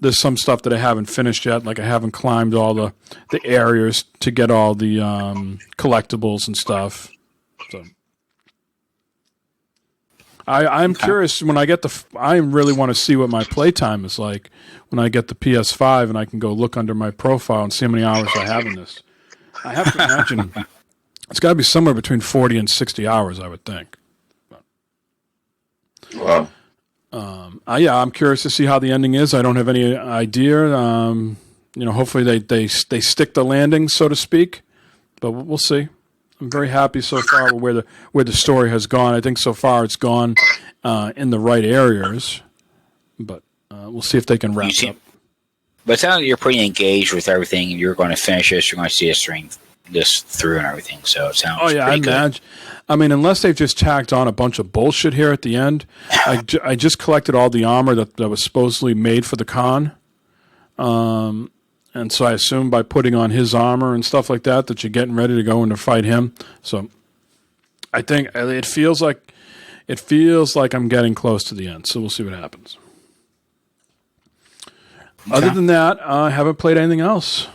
there's some stuff that I haven't finished yet. Like I haven't climbed all the areas to get all the collectibles and stuff. So I'm curious when I get I really want to see what my playtime is like when I get the PS5 and I can go look under my profile and see how many hours I have in this. I have to imagine it's got to be somewhere between 40 and 60 hours, I would think. Wow. Yeah, I'm curious to see how the ending is. I don't have any idea. Hopefully they stick the landing, so to speak. But we'll see. I'm very happy so far where the story has gone. I think so far it's gone in the right areas. But we'll see if they can wrap up. But it sounds like you're pretty engaged with everything. You're going to finish this. You're going to see us string this through and everything. So it sounds pretty good. Imagine. I mean, unless they've just tacked on a bunch of bullshit here at the end. I just collected all the armor that was supposedly made for the Khan. And so I assume by putting on his armor and stuff like that you're getting ready to go in to fight him. So I think it feels like I'm getting close to the end. So we'll see what happens. Okay. Other than that, I haven't played anything else.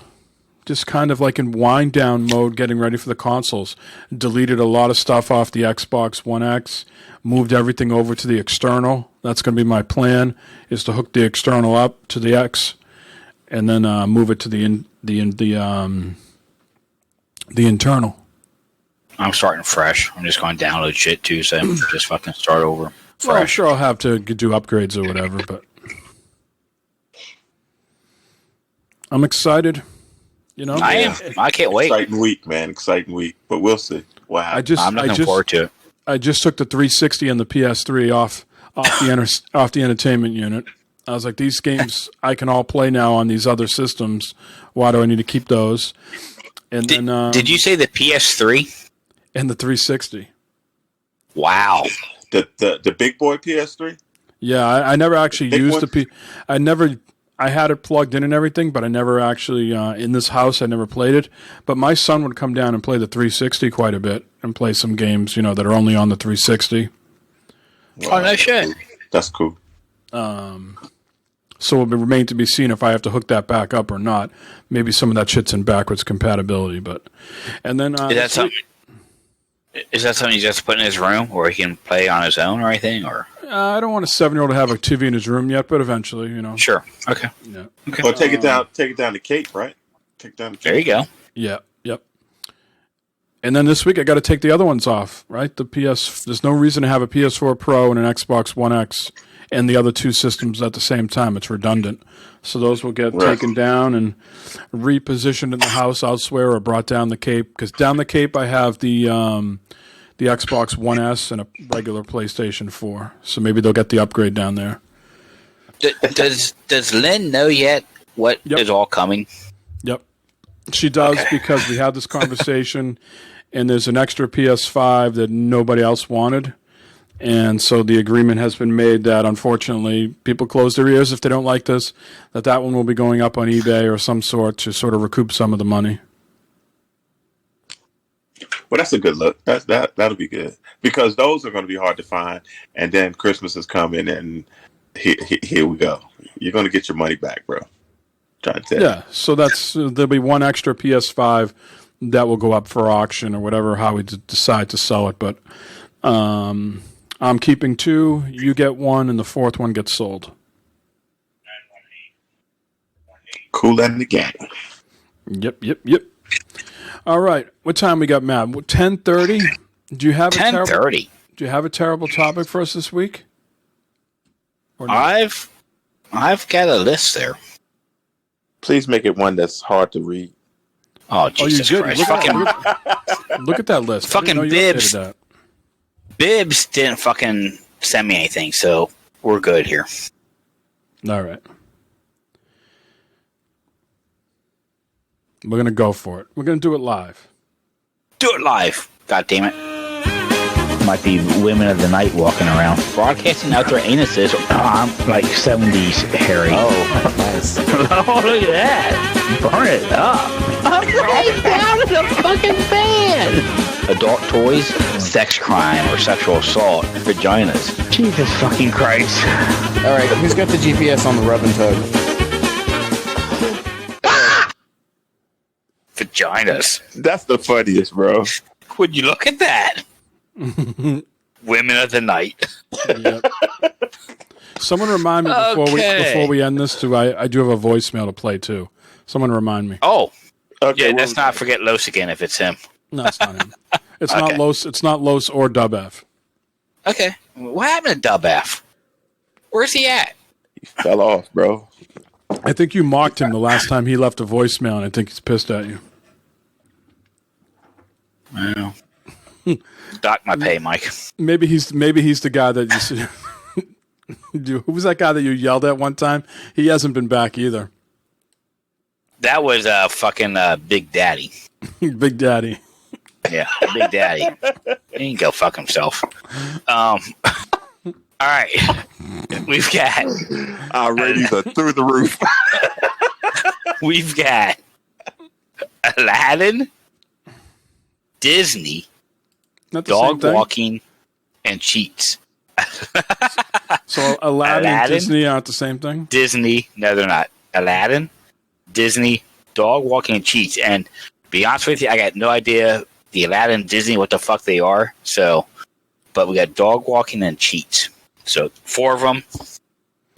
just kind of like in wind down mode, getting ready for the consoles. Deleted a lot of stuff off the Xbox One X, moved everything over to the external. That's going to be my plan, is to hook the external up to the X, and then move it to the internal. I'm starting fresh. I'm just going to download shit too, so just fucking start over. Well, I'm sure I'll have to do upgrades or whatever, but I'm excited. You know, I am. I can't wait. Exciting week, man. Exciting week. But we'll see. Wow. I'm looking forward to it. I just took the 360 and the PS3 off the entertainment unit. I was like, these games I can all play now on these other systems. Why do I need to keep those? And did you say the PS3 and the 360? Wow. The big boy PS3? Yeah, I never actually used I had it plugged in and everything, but I never actually, in this house, I never played it. But my son would come down and play the 360 quite a bit and play some games, that are only on the 360. Wow. Oh, no shit. That's cool. So it will remain to be seen if I have to hook that back up or not. Maybe some of that shit's in backwards compatibility, and then is that something you just put in his room where he can play on his own or anything? Or I don't want a 7-year-old to have a TV in his room yet, but eventually, Sure. Okay. Yeah. Okay. Well, take it down to Cape, right? Take it down to Cape. There you go. Yeah. Yep. And then this week I got to take the other ones off, right? There's no reason to have a PS4 Pro and an Xbox One X and the other two systems at the same time. It's redundant. So those will get taken down and repositioned in the house elsewhere or brought down the Cape. Because down the Cape I have the Xbox One S and a regular PlayStation 4. So maybe they'll get the upgrade down there. Does Lynn know yet what is all coming? Yep. She does, because we had this conversation and there's an extra PS5 that nobody else wanted. And so the agreement has been made that, unfortunately, people close their ears if they don't like this, that one will be going up on eBay or some sort to sort of recoup some of the money. Well, that's a good look. That'll be good, because those are going to be hard to find. And then Christmas is coming, and here we go. You're going to get your money back, bro. Trying to tell you. So there'll be one extra PS5 that will go up for auction or whatever, how we decide to sell it. But I'm keeping 2, you get 1, and the 4th one gets sold. Cool and the gang. Yep. All right. What time we got, Matt? 10:30? Do you have 10:30. Do you have a terrible topic for us this week? Or not? I've got a list there. Please make it one that's hard to read. Oh, Jesus Christ. Look at that list. Fucking Bibbs. Bibbs didn't fucking send me anything, so we're good here. All right. We're going to go for it. We're going to do it live. Do it live. God damn it. Might be women of the night walking around. Broadcasting out their anuses. Like 70s Harry. Oh, nice. Oh, look at that. Burn it up. I'm right down in the fucking bed. Adult toys, sex crime or sexual assault, vaginas. Jesus fucking Christ. All right, who's got the GPS on the rub and tug? Vaginas. That's the funniest, bro. Would you look at that? Women of the night. Yep. Someone remind me before we end this too. I do have a voicemail to play too. Someone remind me. Oh, Okay, yeah. Let's not forget Los again if it's him. No, it's not him. It's not Los. It's not Los or Dub F. Okay. What happened to Dub F? Where's he at? He fell off, bro. I think you mocked him the last time he left a voicemail, and I think he's pissed at you. Well, dock my pay, Mike. Maybe he's the guy that you see. Who was that guy that you yelled at one time? He hasn't been back either. That was fucking Big Daddy. Big Daddy. Yeah, Big Daddy. He can go fuck himself. All right. We've got... Our ratings are through the roof. We've got Aladdin, Disney, dog walking, and cheats. So Aladdin and Disney aren't the same thing? Disney, no, they're not. Aladdin, Disney, dog walking and cheats. And to be honest with you, I got no idea the Aladdin, Disney, what the fuck they are. So, but we got dog walking and cheats. So 4 of them.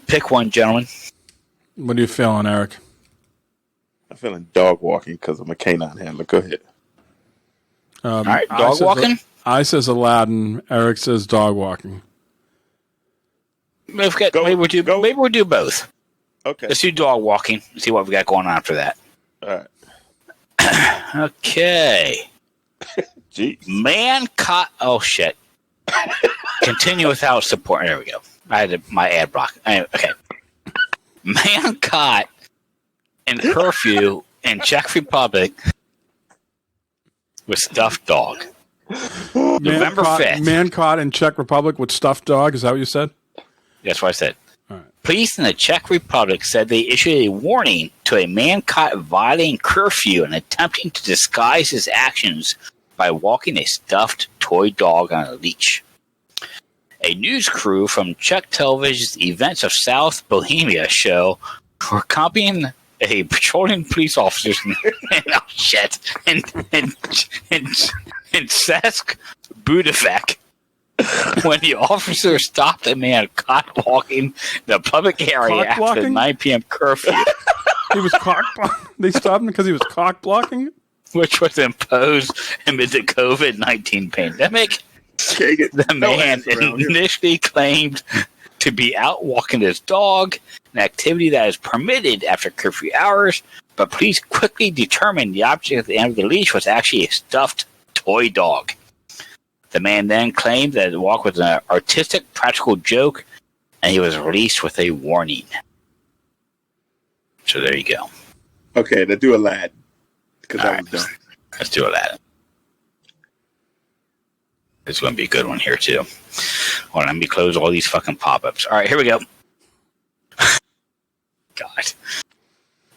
Pick one, gentlemen. What are you feeling, Eric? I'm feeling dog walking because I'm a canine handler. Go ahead. All right, dog walking. I says Aladdin. Eric says dog walking. Maybe we'll do both. Okay. Let's do dog walking. See what we got going on after that. All right. Okay. Jeez. Man caught. Oh shit. Continue without support. There we go. I had my ad block. Anyway, okay. Man caught in curfew in Czech Republic with stuffed dog. November 5th. Man caught in Czech Republic with stuffed dog. Is that what you said? That's what I said. All right. Police in the Czech Republic said they issued a warning to a man caught violating curfew and attempting to disguise his actions by walking a stuffed toy dog on a leash. A news crew from Czech television's Events of South Bohemia show were accompanying a patrolling police officers in Česk Budavek when the officer stopped a man caught walking the public area after the 9 p.m. curfew. He was cock. They stopped him because he was cock blocking, which was imposed amid the COVID-19 pandemic. The man initially claimed to be out walking his dog, an activity that is permitted after curfew hours, but police quickly determined the object at the end of the leash was actually a stuffed toy dog. The man then claimed that the walk was an artistic, practical joke, and he was released with a warning. So there you go. Okay, let's do Aladdin. Because that was done. Let's do Aladdin. It's going to be a good one here, too. Hold on, let me close all these fucking pop-ups. All right, here we go. God.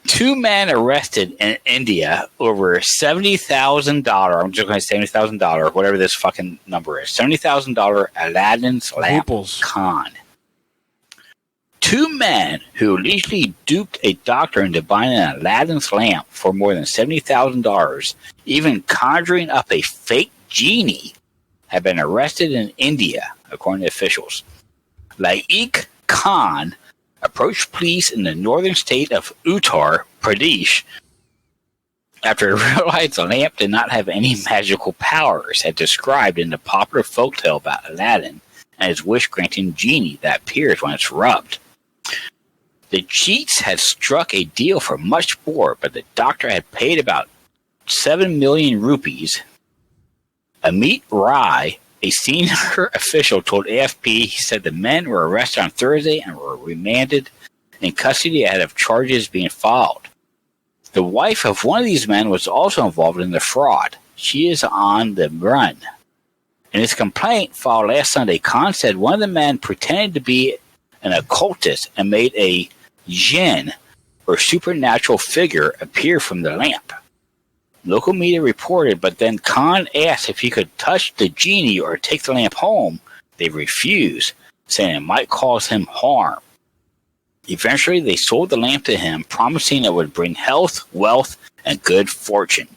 2 men arrested in India over $70,000. I'm just going to say $70,000, whatever this fucking number is. $70,000 Aladdin's lamp con. 2 men who allegedly duped a doctor into buying an Aladdin's lamp for more than $70,000, even conjuring up a fake genie, have been arrested in India, according to officials. Laik Khan approached police in the northern state of Uttar Pradesh after he realized the lamp did not have any magical powers, as described in the popular folktale about Aladdin and his wish-granting genie that appears when it's rubbed. The cheats had struck a deal for much more, but the doctor had paid about 7 million rupees. Amit Rai, a senior official, told AFP he said the men were arrested on Thursday and were remanded in custody ahead of charges being filed. The wife of one of these men was also involved in the fraud. She is on the run. In his complaint filed last Sunday, Khan said one of the men pretended to be an occultist and made a jinn, or supernatural figure, appear from the lamp. Local media reported, but then Khan asked if he could touch the genie or take the lamp home. They refused, saying it might cause him harm. Eventually, they sold the lamp to him, promising it would bring health, wealth, and good fortune.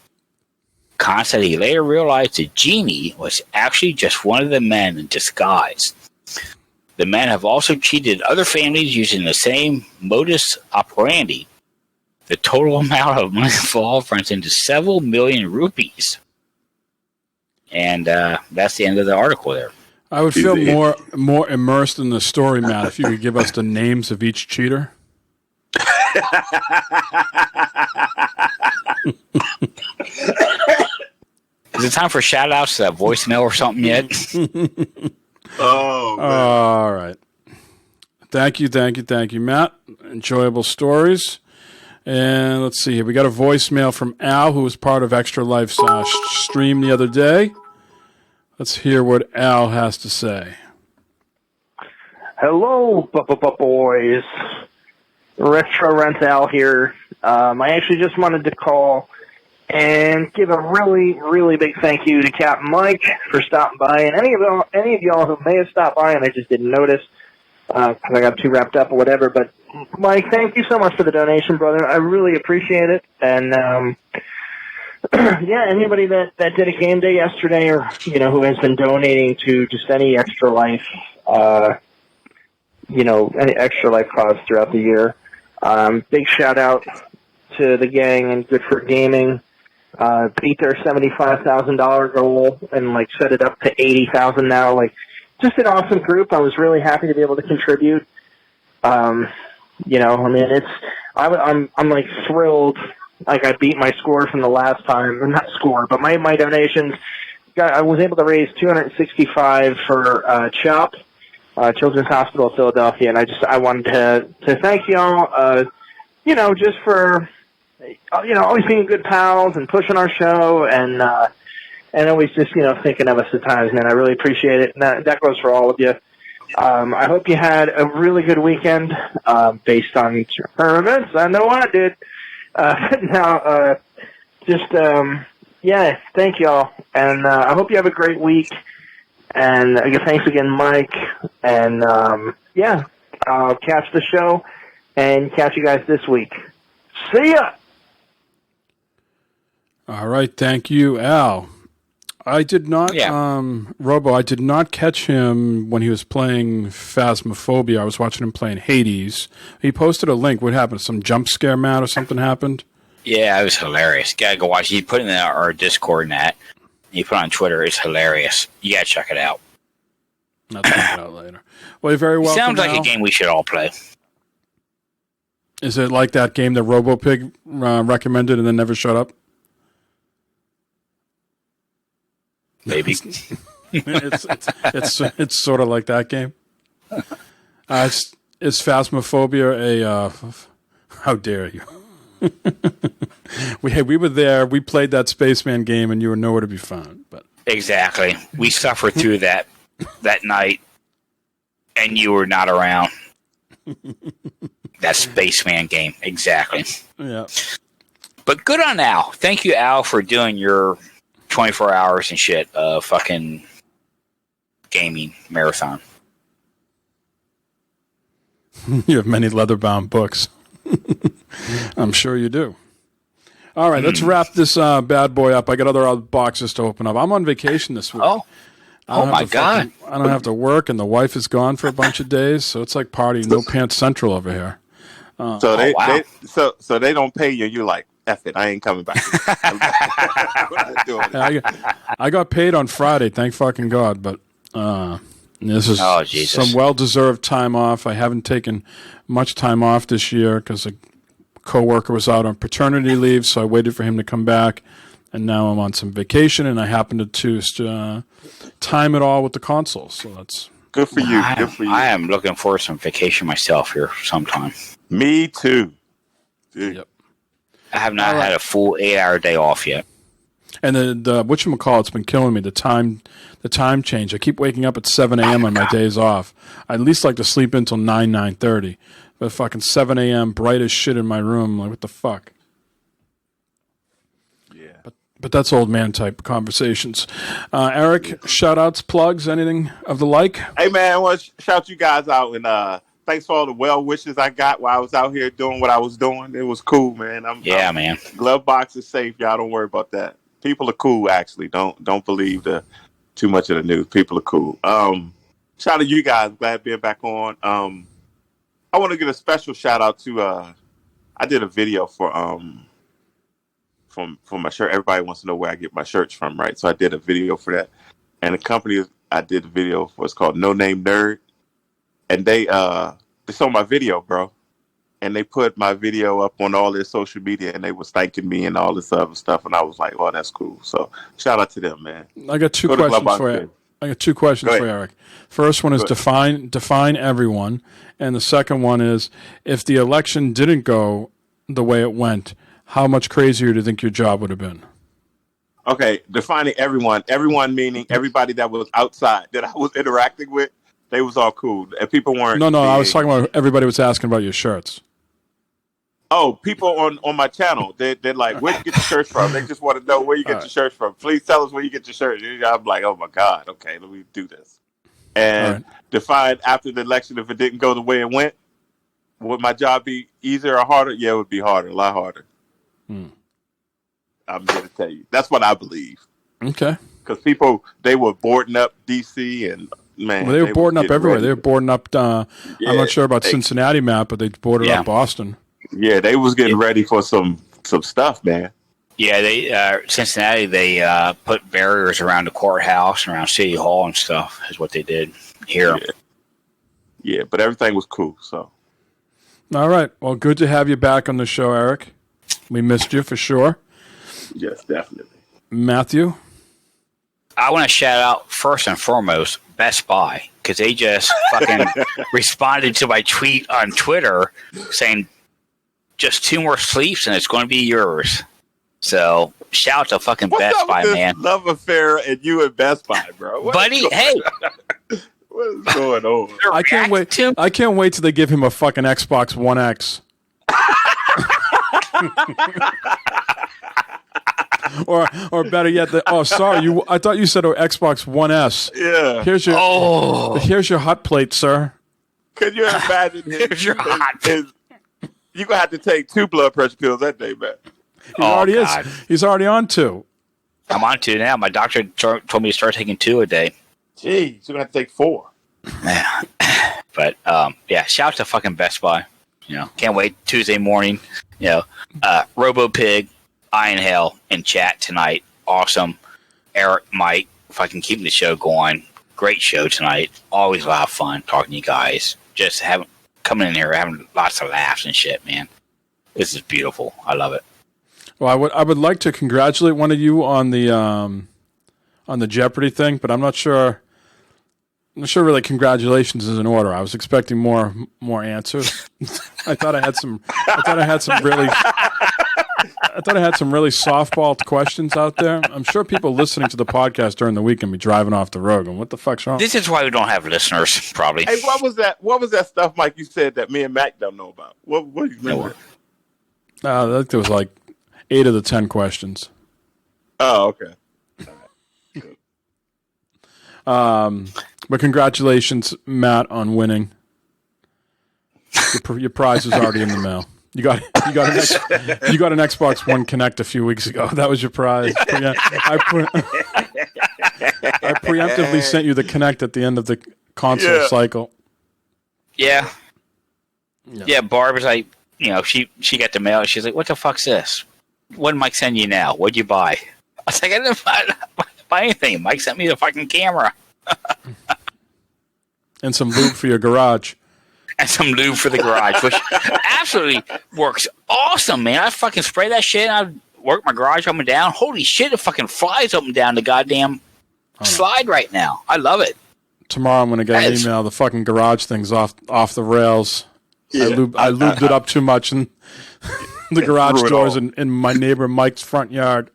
Khan said he later realized the genie was actually just one of the men in disguise. The men have also cheated other families using the same modus operandi. The total amount of money involved runs into several million rupees. And that's the end of the article there. I would feel more immersed in the story, Matt, if you could give us the names of each cheater. Is it time for shout-outs to that voicemail or something yet? Oh, man. All right. Thank you, Matt. Enjoyable stories. And let's see here. We got a voicemail from Al, who was part of Extra Life's stream the other day. Let's hear what Al has to say. Hello, boys. Retro Rent Al here. I actually just wanted to call and give a really, really big thank you to Captain Mike for stopping by, and any of y'all who may have stopped by and I just didn't notice because I got too wrapped up or whatever. But Mike, thank you so much for the donation, brother. I really appreciate it. And yeah, anybody that did a game day yesterday, or who has been donating to just any Extra Life, any Extra Life cause throughout the year. Big shout out to the gang and Good for Gaming. Beat their $75,000 goal and set it up to $80,000 now. Just an awesome group. I was really happy to be able to contribute. I'm thrilled. I beat my score from the last time, or not score, but my donations. I was able to raise $265 for CHOP, Children's Hospital of Philadelphia, and I wanted to thank y'all. Just for always being good pals and pushing our show, and always just thinking of us at times, man. I really appreciate it, and that goes for all of you. I hope you had a really good weekend, based on her events. I know I did. Thank y'all, and I hope you have a great week. And again, thanks again, Mike. And I'll catch the show and catch you guys this week. See ya. All right, thank you, Al. I did not, Robo, I did not catch him when he was playing Phasmophobia. I was watching him playing Hades. He posted a link. What happened? Some jump scare, Matt, or something happened? Yeah, it was hilarious. Gotta go watch it. He put it in our Discord, Nat. He put it on Twitter. It's hilarious. You gotta check it out. I'll check it out later. Well, you're very welcome. Sounds like a game we should all play. Is it like that game that RoboPig recommended and then never showed up? Maybe. it's sort of like that game. Is Phasmophobia a? How dare you? we were there. We played that Spaceman game, and you were nowhere to be found. But exactly, we suffered through that night, and you were not around. That Spaceman game, exactly. Yeah. But good on Al. Thank you, Al, for doing your 24 hours and shit fucking gaming marathon. You have many leather-bound books. I'm sure you do. All right, let's wrap this bad boy up. I got other boxes to open up. I'm on vacation this week. Oh my God. I don't have to work, and the wife is gone for a bunch of days, so it's like party no pants central over here. So they don't pay you. You're like, F it, I ain't coming back. I got paid on Friday, thank fucking God, but this is some well-deserved time off. I haven't taken much time off this year because a coworker was out on paternity leave, so I waited for him to come back, and now I'm on some vacation, and I happened to time it all with the console, so that's good for you. Good for you. I am looking for some vacation myself here sometime. Me too. Dude. Yep. I have not had a full 8-hour day off yet. And the whatchamacallit's been killing me, the time change. I keep waking up at 7 a.m. on my days off. I at least like to sleep until 9:30. But fucking 7 a.m. bright as shit in my room. Like, what the fuck? Yeah. But that's old man type conversations. Eric, shout-outs, plugs, anything of the like? Hey, man, I want to shout you guys out, and thanks for all the well wishes I got while I was out here doing what I was doing. It was cool, man. Man. Glove box is safe. Y'all don't worry about that. People are cool, actually. Don't believe too much of the news. People are cool. Shout out to you guys. Glad being back on. I want to give a special shout out to I did a video for my shirt. Everybody wants to know where I get my shirts from, right? So I did a video for that. And the company I did the video for is called No Name Nerd. And they saw my video, bro. And they put my video up on all their social media, and they was thanking me and all this other stuff. And I was like, "Oh, that's cool." So shout out to them, man. I got two questions for you. I got two questions for Eric. First one is define everyone, and the second one is if the election didn't go the way it went, how much crazier do you think your job would have been? Okay, defining everyone. Everyone meaning everybody that was outside that I was interacting with. They was all cool. And people weren't. No, I was talking about everybody was asking about your shirts. Oh, people on my channel, they're like, where you get your shirts from? They just want to know where you get your shirts from. Please tell us where you get your shirts. I'm like, oh my God, okay, let me do this. And define after the election if it didn't go the way it went. Would my job be easier or harder? Yeah, it would be harder, a lot harder. I'm here to tell you. That's what I believe. Okay. Because people, they were boarding up DC and, man. Well, they were boarding up everywhere. They were boarding up, Yeah, I'm not sure about Cincinnati, Matt, but they boarded up Boston. Yeah, they was getting ready for some stuff, man. Yeah, they Cincinnati, they put barriers around the courthouse and around City Hall and stuff is what they did here. Yeah, but everything was cool, so. All right. Well, good to have you back on the show, Eric. We missed you for sure. Yes, definitely. Matthew? I want to shout out, first and foremost, Best Buy, because they just fucking responded to my tweet on Twitter saying, just 2 more sleeps and it's going to be yours. So, shout out to fucking Best Buy, man. Love affair and you and Best Buy, bro. Buddy, hey. What is going on? I can't wait. I can't wait till they give him a fucking Xbox One X. or better yet, sorry, I thought you said Xbox One S. Yeah. Here's your hot plate, sir. Could you imagine here's your hot you're gonna have to take 2 blood pressure pills that day, man. He already is. He's already on 2. I'm on 2 now. My doctor told me to start taking 2 a day. Jeez, you're gonna have to take 4. Yeah. But shout out to fucking Best Buy. Can't wait Tuesday morning. Robo Pig, Iron Hell in chat tonight. Awesome. Eric, Mike, fucking keeping the show going. Great show tonight. Always a lot of fun talking to you guys. Just coming in here having lots of laughs and shit, man. This is beautiful. I love it. Well, I would like to congratulate one of you on the Jeopardy thing, but I'm not sure. I'm not sure really congratulations is in order. I was expecting more answers. I thought I had some really softball questions out there. I'm sure people listening to the podcast during the week can be driving off the road going, what the fuck's wrong? This is why we don't have listeners, probably. Hey, what was that stuff, Mike, you said that me and Mac don't know about? What do you remember? I think there was like 8 of the 10 questions. Oh, okay. But congratulations, Matt, on winning. Your prize is already in the mail. You got an Xbox One Connect a few weeks ago. That was your prize. I preemptively sent you the Connect at the end of the console cycle. Yeah. Yeah, Barb was like, she got the mail. She's like, what the fuck's this? What did Mike send you now? What'd you buy? I was like, I didn't buy anything. Mike sent me the fucking camera. And some lube for your garage. And some lube for the garage, which absolutely works awesome, man. I fucking spray that shit and I work my garage up and down. Holy shit, it fucking flies up and down the goddamn slide right now. I love it. Tomorrow I'm going to get an email. The fucking garage thing's off the rails. Yeah, I lubed it up too much and the garage doors in my neighbor Mike's front yard.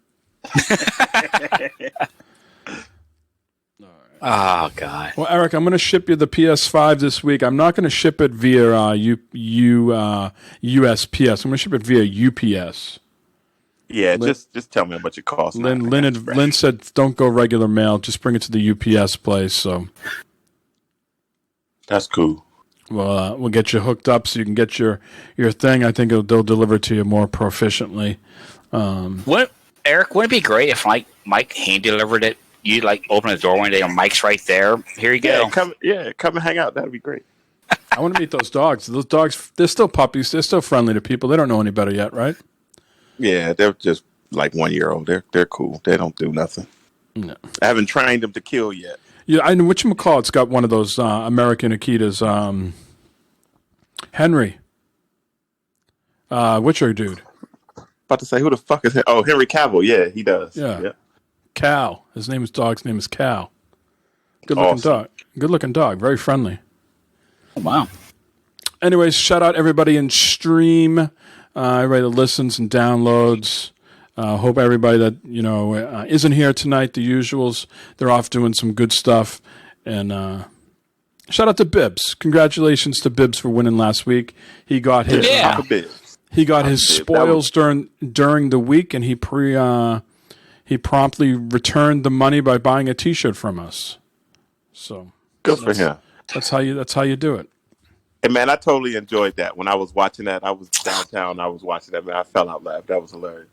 Oh, God. Well, Eric, I'm going to ship you the PS5 this week. I'm not going to ship it via USPS. I'm going to ship it via UPS. Yeah, just tell me how much it costs. Lynn said, don't go regular mail. Just bring it to the UPS place. So that's cool. Well, we'll get you hooked up so you can get your thing. I think they'll deliver it to you more proficiently. Eric, wouldn't it be great if Mike hand delivered it? You open the door one day and Mike's right there. Here you go. Come and hang out. That'd be great. I want to meet those dogs. Those dogs, they're still puppies. They're still friendly to people. They don't know any better yet, right? Yeah, they're just like 1 year old. They're cool. They don't do nothing. No. I haven't trained them to kill yet. Yeah, I know whatchamacallit's got one of those American Akitas. Henry. Witcher dude. About to say, who the fuck is him? Oh, Henry Cavill. Yeah, he does. Yeah. Cal. Dog's name is Cal. Good looking dog. Good looking dog. Very friendly. Wow. Anyways, shout out everybody in stream. Everybody that listens and downloads. Hope everybody that isn't here tonight. The usuals. They're off doing some good stuff. And shout out to Bibbs. Congratulations to Bibbs for winning last week. He got his spoils during the week, and he promptly returned the money by buying a T-shirt from us. So good for him. That's how you do it. And man, I totally enjoyed that. When I was watching that, I was downtown. I was watching that. Man, I fell out laughing. That was hilarious.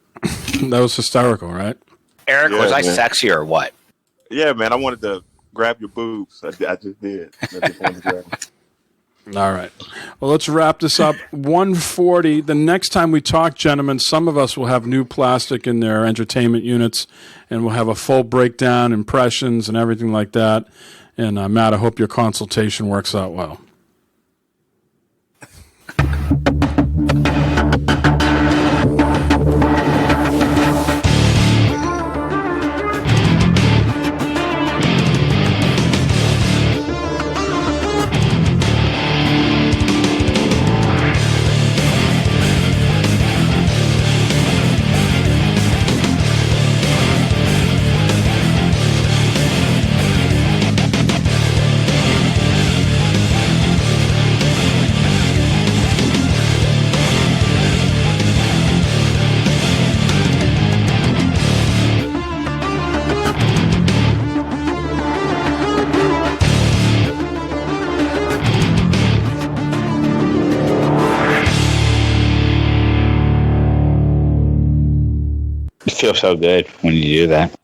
That was hysterical, right? Eric, Yeah, was I man. sexy or what? Yeah, man. I wanted to grab your boobs. I just did. I just wanted to grab them. All right. Well, let's wrap this up. 140. The next time we talk, gentlemen, some of us will have new plastic in their entertainment units, and we'll have a full breakdown, impressions, and everything like that. And Matt, I hope your consultation works out well. It feels so good when you do that.